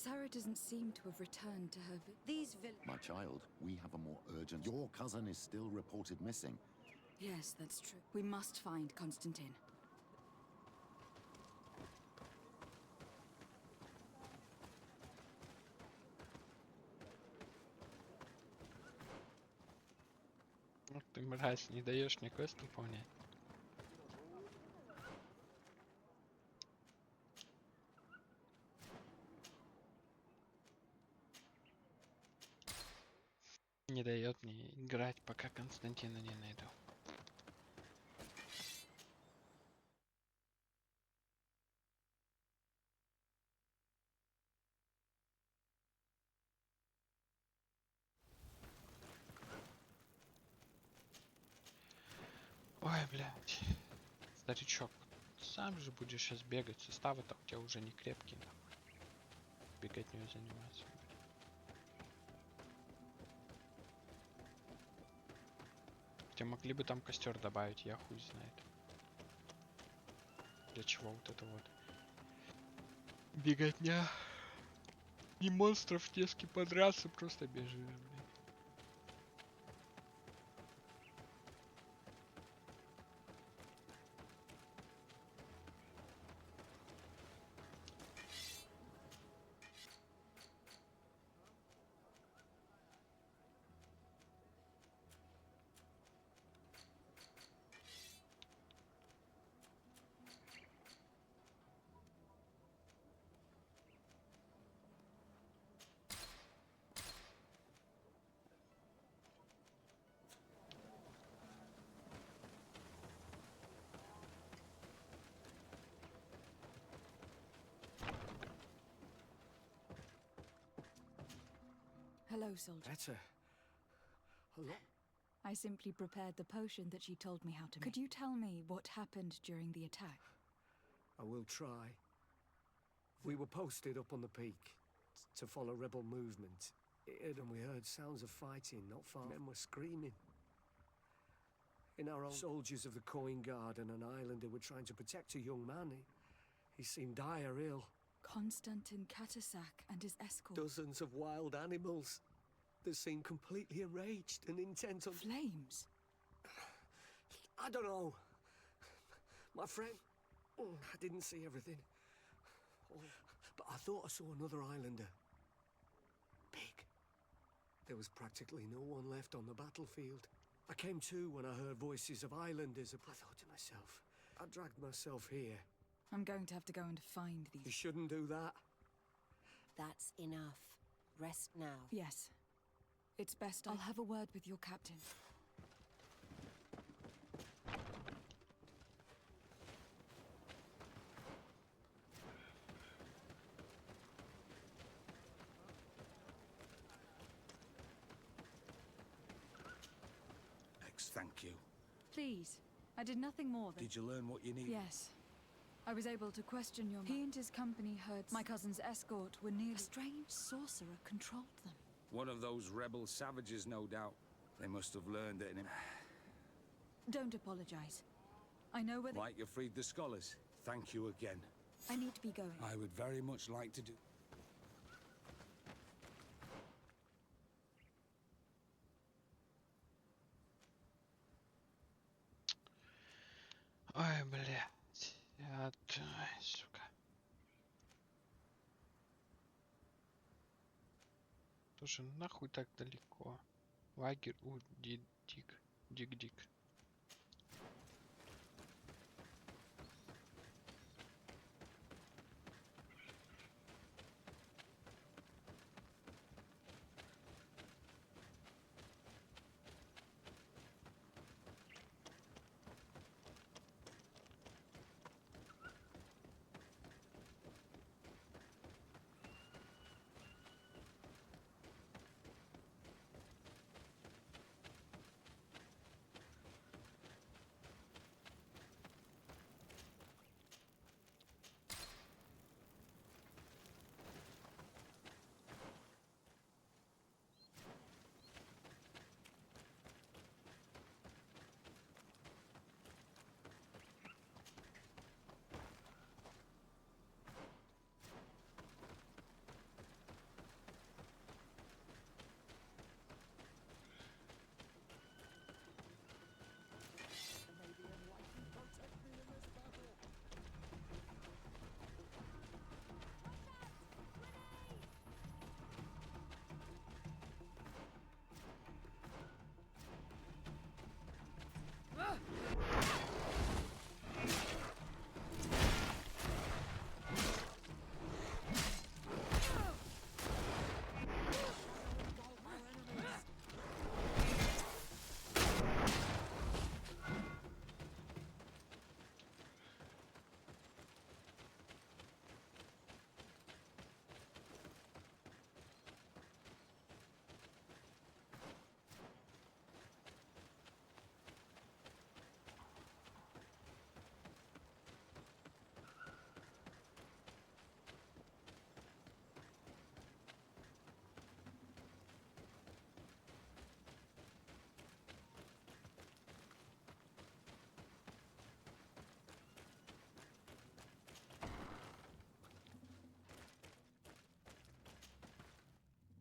S4: Sarah doesn't seem to have returned to her
S10: These
S13: My child, we have a more urgent... Your cousin is still reported missing.
S4: Yes, that's true. We must find Constantine.
S1: Ох ты, мразь, не даешь мне квест выполнять. Не дает мне играть, пока Константина не найду. Ой, блядь. Старичок, сам же будешь сейчас бегать, составы-то у тебя уже не крепкие, нахуй. Беготней заниматься. Хотя могли бы там костер добавить, я хуй знает. Для чего вот это вот беготня. И монстров в теске подраться, просто бежишь, блядь.
S4: Hello, soldier.
S16: Better. A lot.
S4: I simply prepared the potion that she told me how to make. Could you tell me what happened during the attack?
S16: I will try. We were posted up on the peak to follow rebel movement. And we heard sounds of fighting not far. Men were screaming. In our own soldiers of the Coin Guard and an islander were trying to protect a young man. He seemed dire ill.
S4: Konstantin Katasak and his escort.
S16: Dozens of wild animals. They seemed completely enraged and intent on...
S4: Flames?
S16: I don't know. My friend... I didn't see everything. But I thought I saw another islander. Big. There was practically no one left on the battlefield. I came to when I heard voices of islanders. I thought to myself, I dragged myself here.
S4: I'm going to have to go and find these...
S16: You shouldn't do that.
S10: That's enough. Rest now.
S4: Yes. It's best I'll have a word with your captain.
S9: Thank you.
S4: Please. I did nothing more than...
S9: Did you learn what you needed?
S4: Yes. I was able to question your... He and his company heard my cousin's escort were nearly... A strange sorcerer controlled them.
S9: One of those rebel savages, no doubt. They must have learned it in him.
S4: Don't apologize. I know where...
S9: Like you freed the scholars. Thank you again.
S4: I need to be going.
S9: I would very much like to do...
S1: Ой, блядь. Ай, сука. Слушай, нахуй так далеко? Лагерь у Дик-Дик.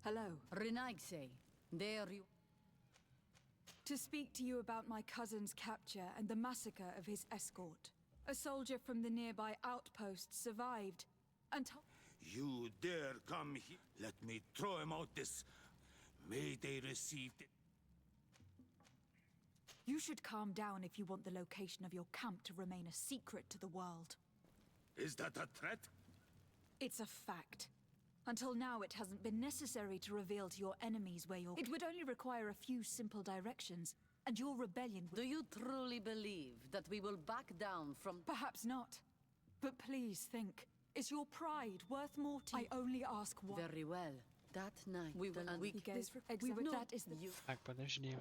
S4: Hello.
S17: Renaigse, there you...
S4: To speak to you about my cousin's capture and the massacre of his escort. A soldier from the nearby outpost survived and told...
S9: You dare come here? Let me throw him out this... May they receive it.
S4: You should calm down if you want the location of your camp to remain a secret to the world.
S9: Is that a threat?
S4: It's a fact. Until now, it hasn't been necessary to reveal to your enemies where you're... It would only require a few simple directions, and your rebellion would...
S17: Do you truly believe that we will back down from...
S4: Perhaps not. But please think. Is your pride worth more to you? I only ask one...
S17: Very well. That night, we will.
S4: He gave that is the
S1: Так, подожди.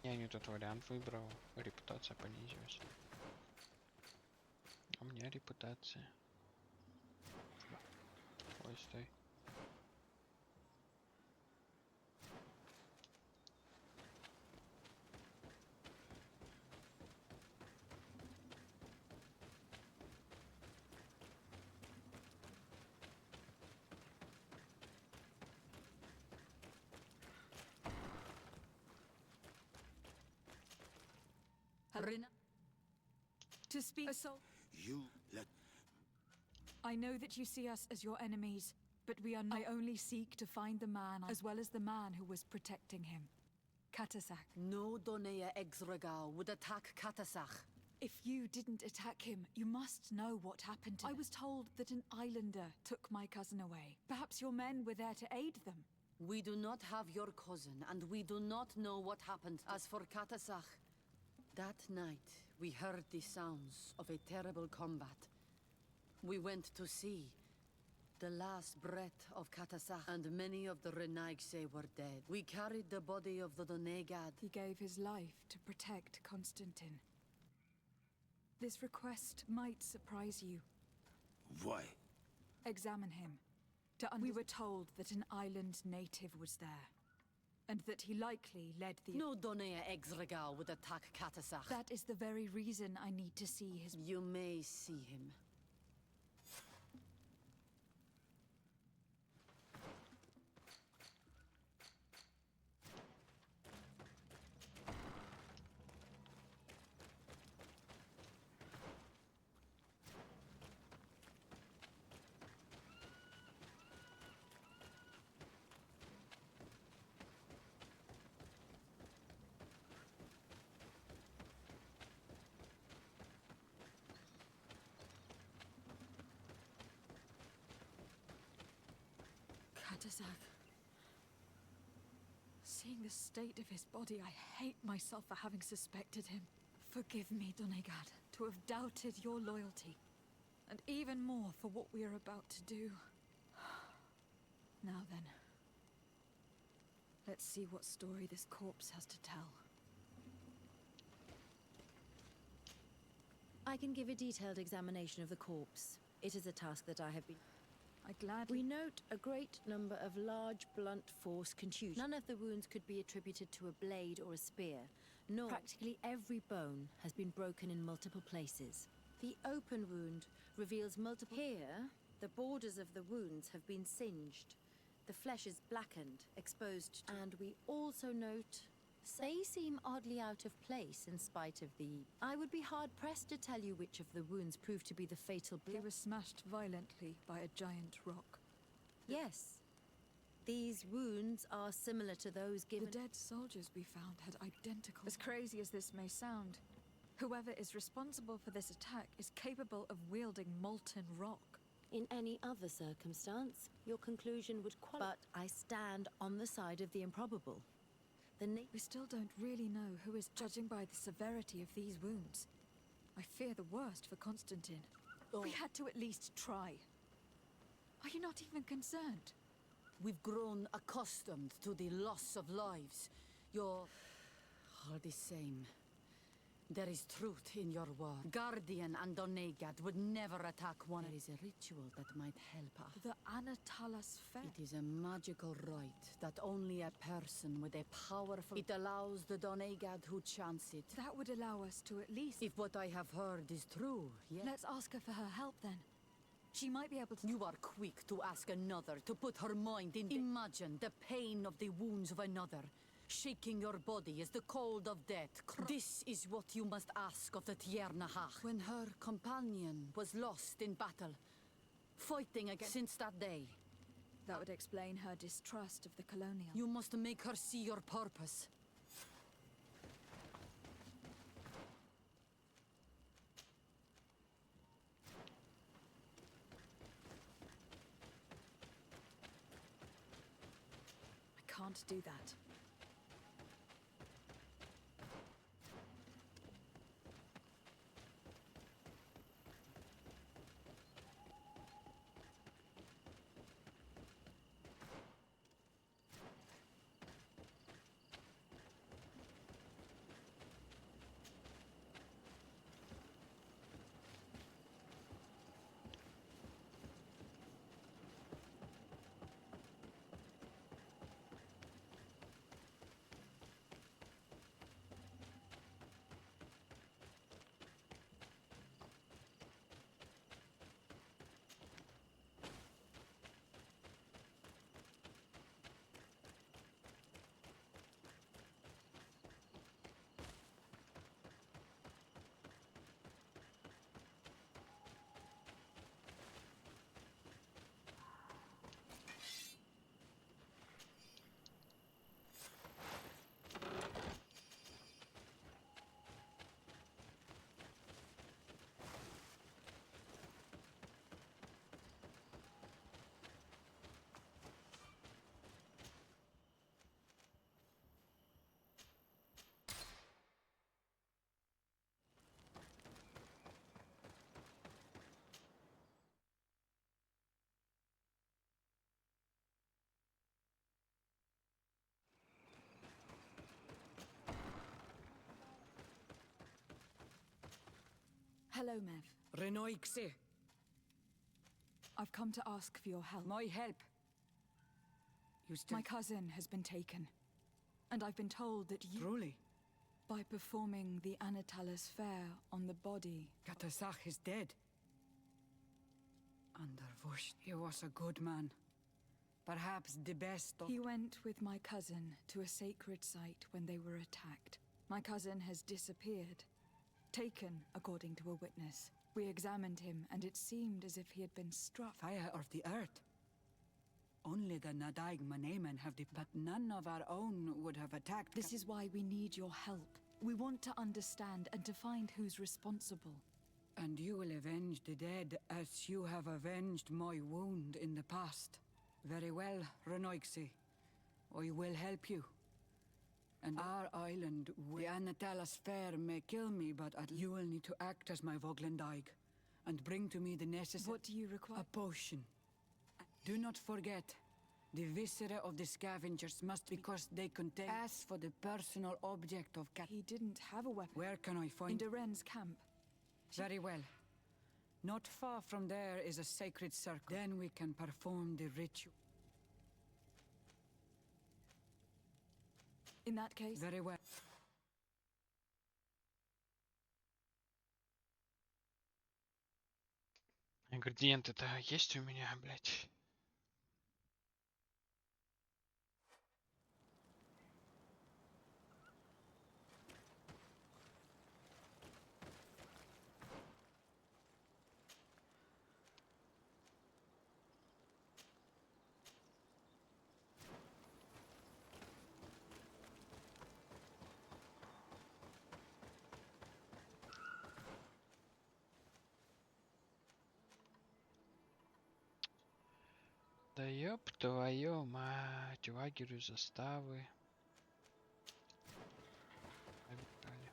S1: Я не тот вариант выбрал. Репутация понизилась. А у меня репутация. Ой, стой.
S3: To speak.
S11: You let...
S3: I know that you see us as your enemies, but we are not. I only seek to find the man, as well as the man who was protecting him. Katasak.
S17: No Donea Exregal would attack Katasach.
S3: If you didn't attack him, you must know what happened to him. I was told that an islander took my cousin away. Perhaps your men were there to aid them.
S17: We do not have your cousin, and we do not know what happened. As for Katasach, that night we heard the sounds of a terrible combat. We went to see the last breath of Katasach, and many of the Renaigse were dead. We carried the body of the Donegad.
S3: He gave his life to protect Constantine. This request might surprise you.
S11: Why?
S3: Examine him. We were told that an island native was there, and that he likely led the...
S17: No Donea Exregal would attack Katasach.
S3: That is the very reason I need to see his...
S17: You may see him.
S3: Katasak. Seeing the state of his body, I hate myself for having suspected him. Forgive me, Donegad, to have doubted your loyalty. And even more for what we are about to do. Now then. Let's see what story this corpse has to tell.
S8: I can give a detailed examination of the corpse. It is a task that I have been...
S3: We
S8: note a great number of large, blunt force contusions. None of the wounds could be attributed to a blade or a spear, nor practically every bone has been broken in multiple places. The open wound reveals multiple... Here, the borders of the wounds have been singed. The flesh is blackened, exposed to... And we also note... They seem oddly out of place in spite of the... I would be hard-pressed to tell you which of the wounds proved to be the fatal blow.
S3: He was smashed violently by a giant rock.
S8: Yes. These wounds are similar to those given...
S3: The dead soldiers we found had identical... As crazy as this may sound, whoever is responsible for this attack is capable of wielding molten rock.
S8: In any other circumstance, your conclusion would qualify. But I stand on the side of the improbable.
S3: We still don't really know who is judging by the severity of these wounds. I fear the worst for Constantine. We had to at least try. Are you not even concerned?
S17: We've grown accustomed to the loss of lives. You're all the same. There is truth in your word. Guardian and Donegad would never attack one. There is a ritual that might help us.
S3: The Anatalas Fair.
S17: It is a magical rite that only a person with a powerful... It allows the Donegad who chants it.
S3: That would allow us to at least...
S17: If what I have heard is true, yes.
S3: Let's ask her for her help then. She might be able to...
S17: You are quick to ask another to put her mind in... Imagine the pain of the wounds of another. Shaking your body as the cold of death. This is what you must ask of the Tiernahach. When her companion was lost in battle, fighting against... Since that day.
S3: That would explain her distrust of the colonial.
S17: You must make her see your purpose.
S4: can't do that. Hello, Mev.
S14: Renoiksi.
S4: I've come to ask for your help.
S14: My help. You still...
S4: My cousin has been taken. And I've been told that you...
S14: Truly?
S4: By performing the Anatalis fair on the body...
S14: Katasach is dead. Undervush, he was a good man. Perhaps the best of...
S4: He went with my cousin to a sacred site when they were attacked. My cousin has disappeared. Taken, according to a witness. We examined him, and it seemed as if he had been struck.
S14: Fire of the earth. Only the Nadaig Manemen have the... But none of our own would have attacked...
S4: This is why we need your help. We want to understand and to find who's responsible.
S14: And you will avenge the dead as you have avenged my wound in the past. Very well, Renoiksi. I will help you. And our island, the Anatalas fair may kill me, but you will need to act as my Voglendaig and bring to me the necessary...
S4: What do you require?
S14: A potion. Do not forget, the viscera of the scavengers must because they contain... As for the personal object of Cat...
S4: He didn't have a weapon.
S14: Where can I find...
S4: In Duren's camp.
S14: Very well. Not far from there is a sacred circle. Then we can perform the ritual.
S4: In that case...
S14: Very well.
S1: Ингредиенты-то есть у меня, блядь? Да ёб твою мать, лагерю заставы. Обитали.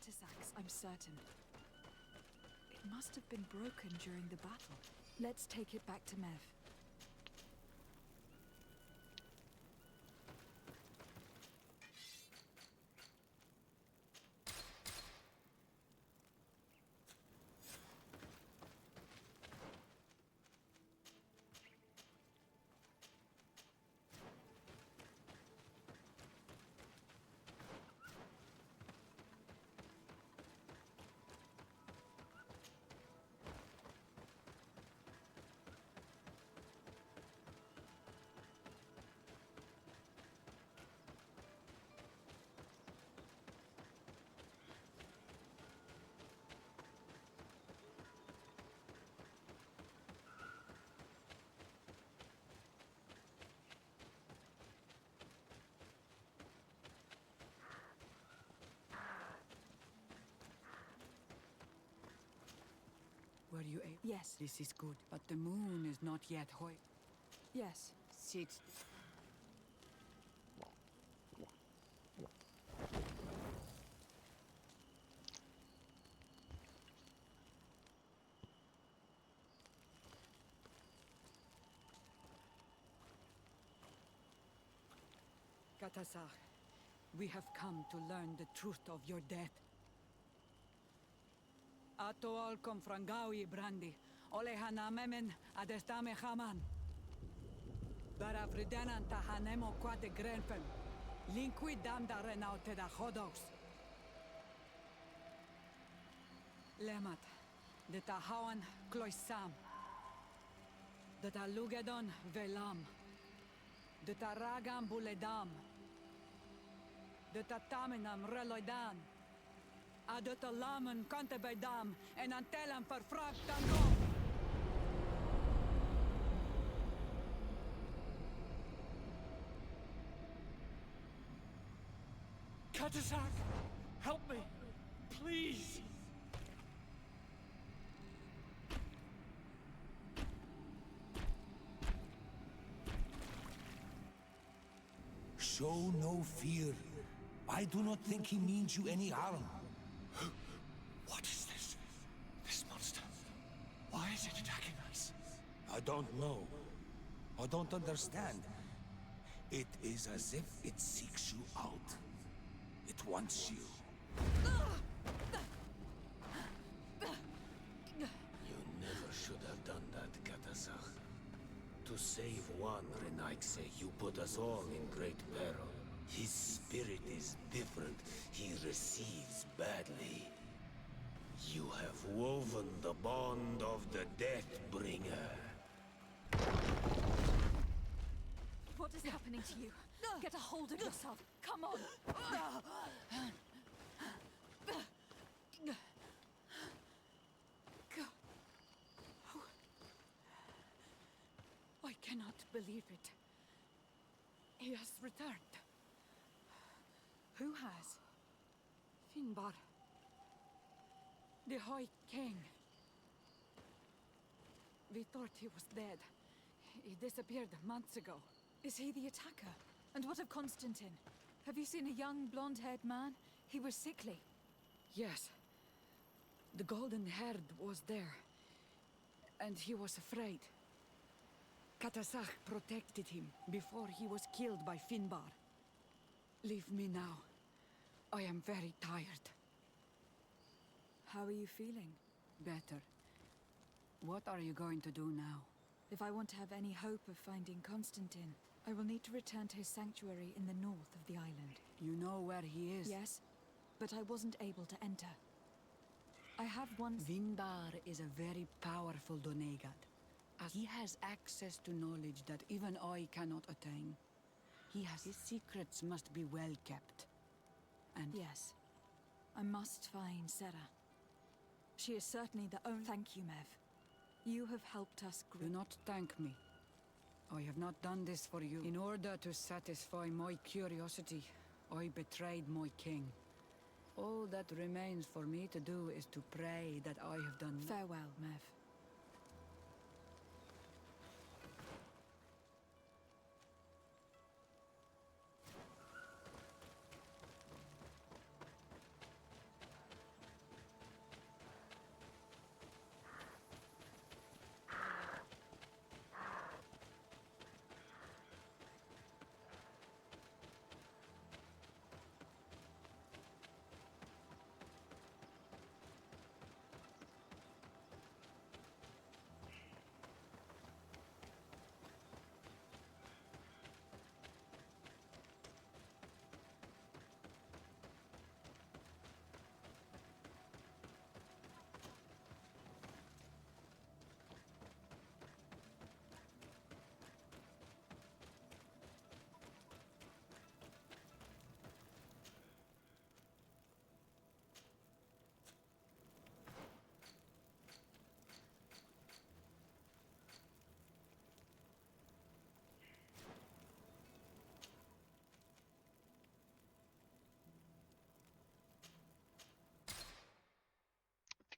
S4: Catasax, I'm certain. It must have been broken during the battle. Let's take it back to Mev.
S18: Were you able?
S4: Yes.
S18: This is good, but the moon is not yet hoi.
S4: Yes.
S18: Sit. Katasar, we have come to learn the truth of your death. Ato al confrangaui brandi, olehana memen adestame haman. Baravridenan tahanemo quade grenfen, linqui damda renaute da hodos. Lemat, de tahawan kloisam, de talugedon velam, de taragam buledam, de tataminam reloidan. Adet alamen kante bij dam en antelem vervraagd dan nog.
S7: Katasak, help me, please.
S9: Show no fear. I do not think he means you any harm.
S7: What is this? This monster. Why is it attacking us?
S9: I don't know. I don't understand. It is as if it seeks you out. It wants you.
S19: You never should have done that, Katasach. To save one, Renaikse, you put us all in great peril. His spirit is different. He receives badly. You have woven the bond of the Deathbringer.
S3: What is happening to you? Get a hold of yourself. Come on.
S18: I cannot believe it. He has returned.
S4: Who has?
S18: Finbar. The High King. We thought he was dead. He disappeared months ago.
S4: Is he the attacker? And what of Constantine? Have you seen a young blonde-haired man? He was sickly.
S18: Yes. The golden haired was there. And he was afraid. Katasach protected him before he was killed by Finbar. Leave me now. I am very tired.
S4: How are you feeling?
S18: Better. What are you going to do now?
S4: If I want to have any hope of finding Constantine, I will need to return to his sanctuary in the north of the island.
S18: You know where he is?
S4: Yes, but I wasn't able to enter. I have once...
S18: Vinbar is a very powerful Donegat. He has access to knowledge that even I cannot attain. His secrets must be well kept. And
S4: yes, I must find Sarah. She is certainly the only... Thank you, Mev. You have helped us grow.
S18: Do not thank me. I have not done this for you. In order to satisfy my curiosity, I betrayed my king. All that remains for me to do is to pray that I have done...
S4: Farewell, Mev.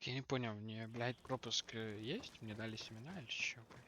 S1: Так я не понял, мне, блядь, пропуск есть? Мне дали семена или что, блядь?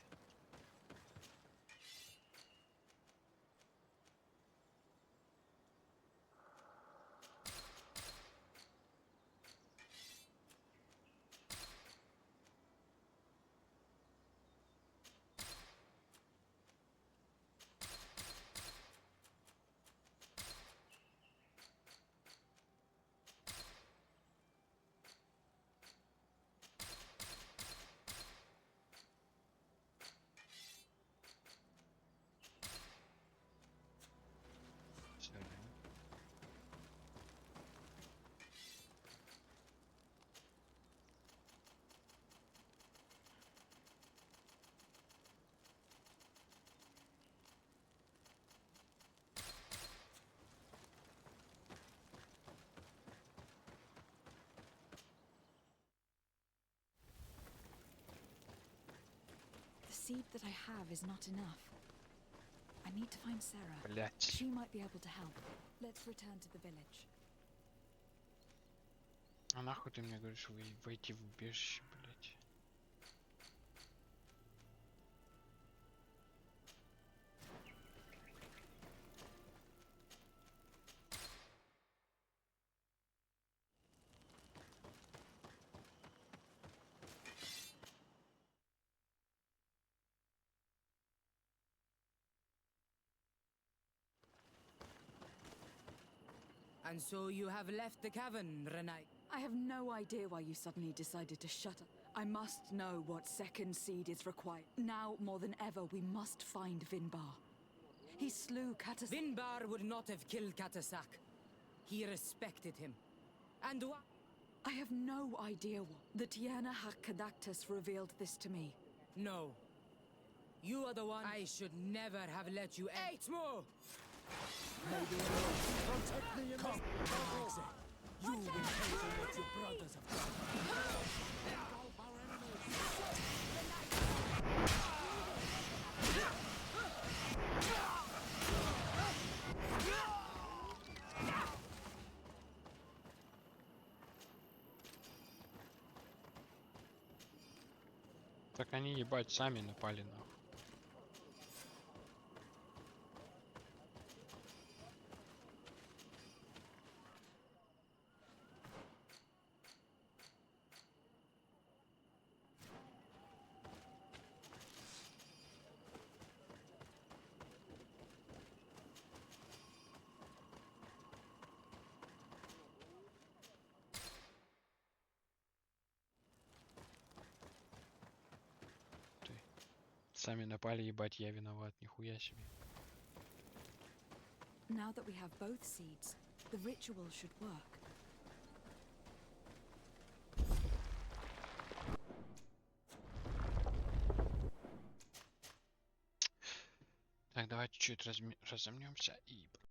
S4: The seed that I have is not enough. I need to find Sarah.
S1: Блять.
S4: She might be able to help. Let's return to the village.
S1: А нахуй ты мне говоришь войти в убежище, блять?
S14: And so you have left the cavern, Renai.
S18: I have no idea why you suddenly decided to shut up. I must know what second seed is required. Now, more than ever, we must find Vinbar. He slew Katasak.
S14: Vinbar would not have killed Katasak. He respected him. And why?
S18: I have no idea what. The Tiana Hakkadactus revealed this to me.
S14: No. You are the one. I should never have let you. 8 more!
S15: Maybe protect me in this battle. You will pay for what your brothers have done. Engulf our enemies.
S1: Так они, ебать, сами напали нахуй. Сами напали, ебать, я виноват, нихуя себе.
S4: Now that we have both seeds, the ritual should work.
S1: Так, давайте чуть разомнемся и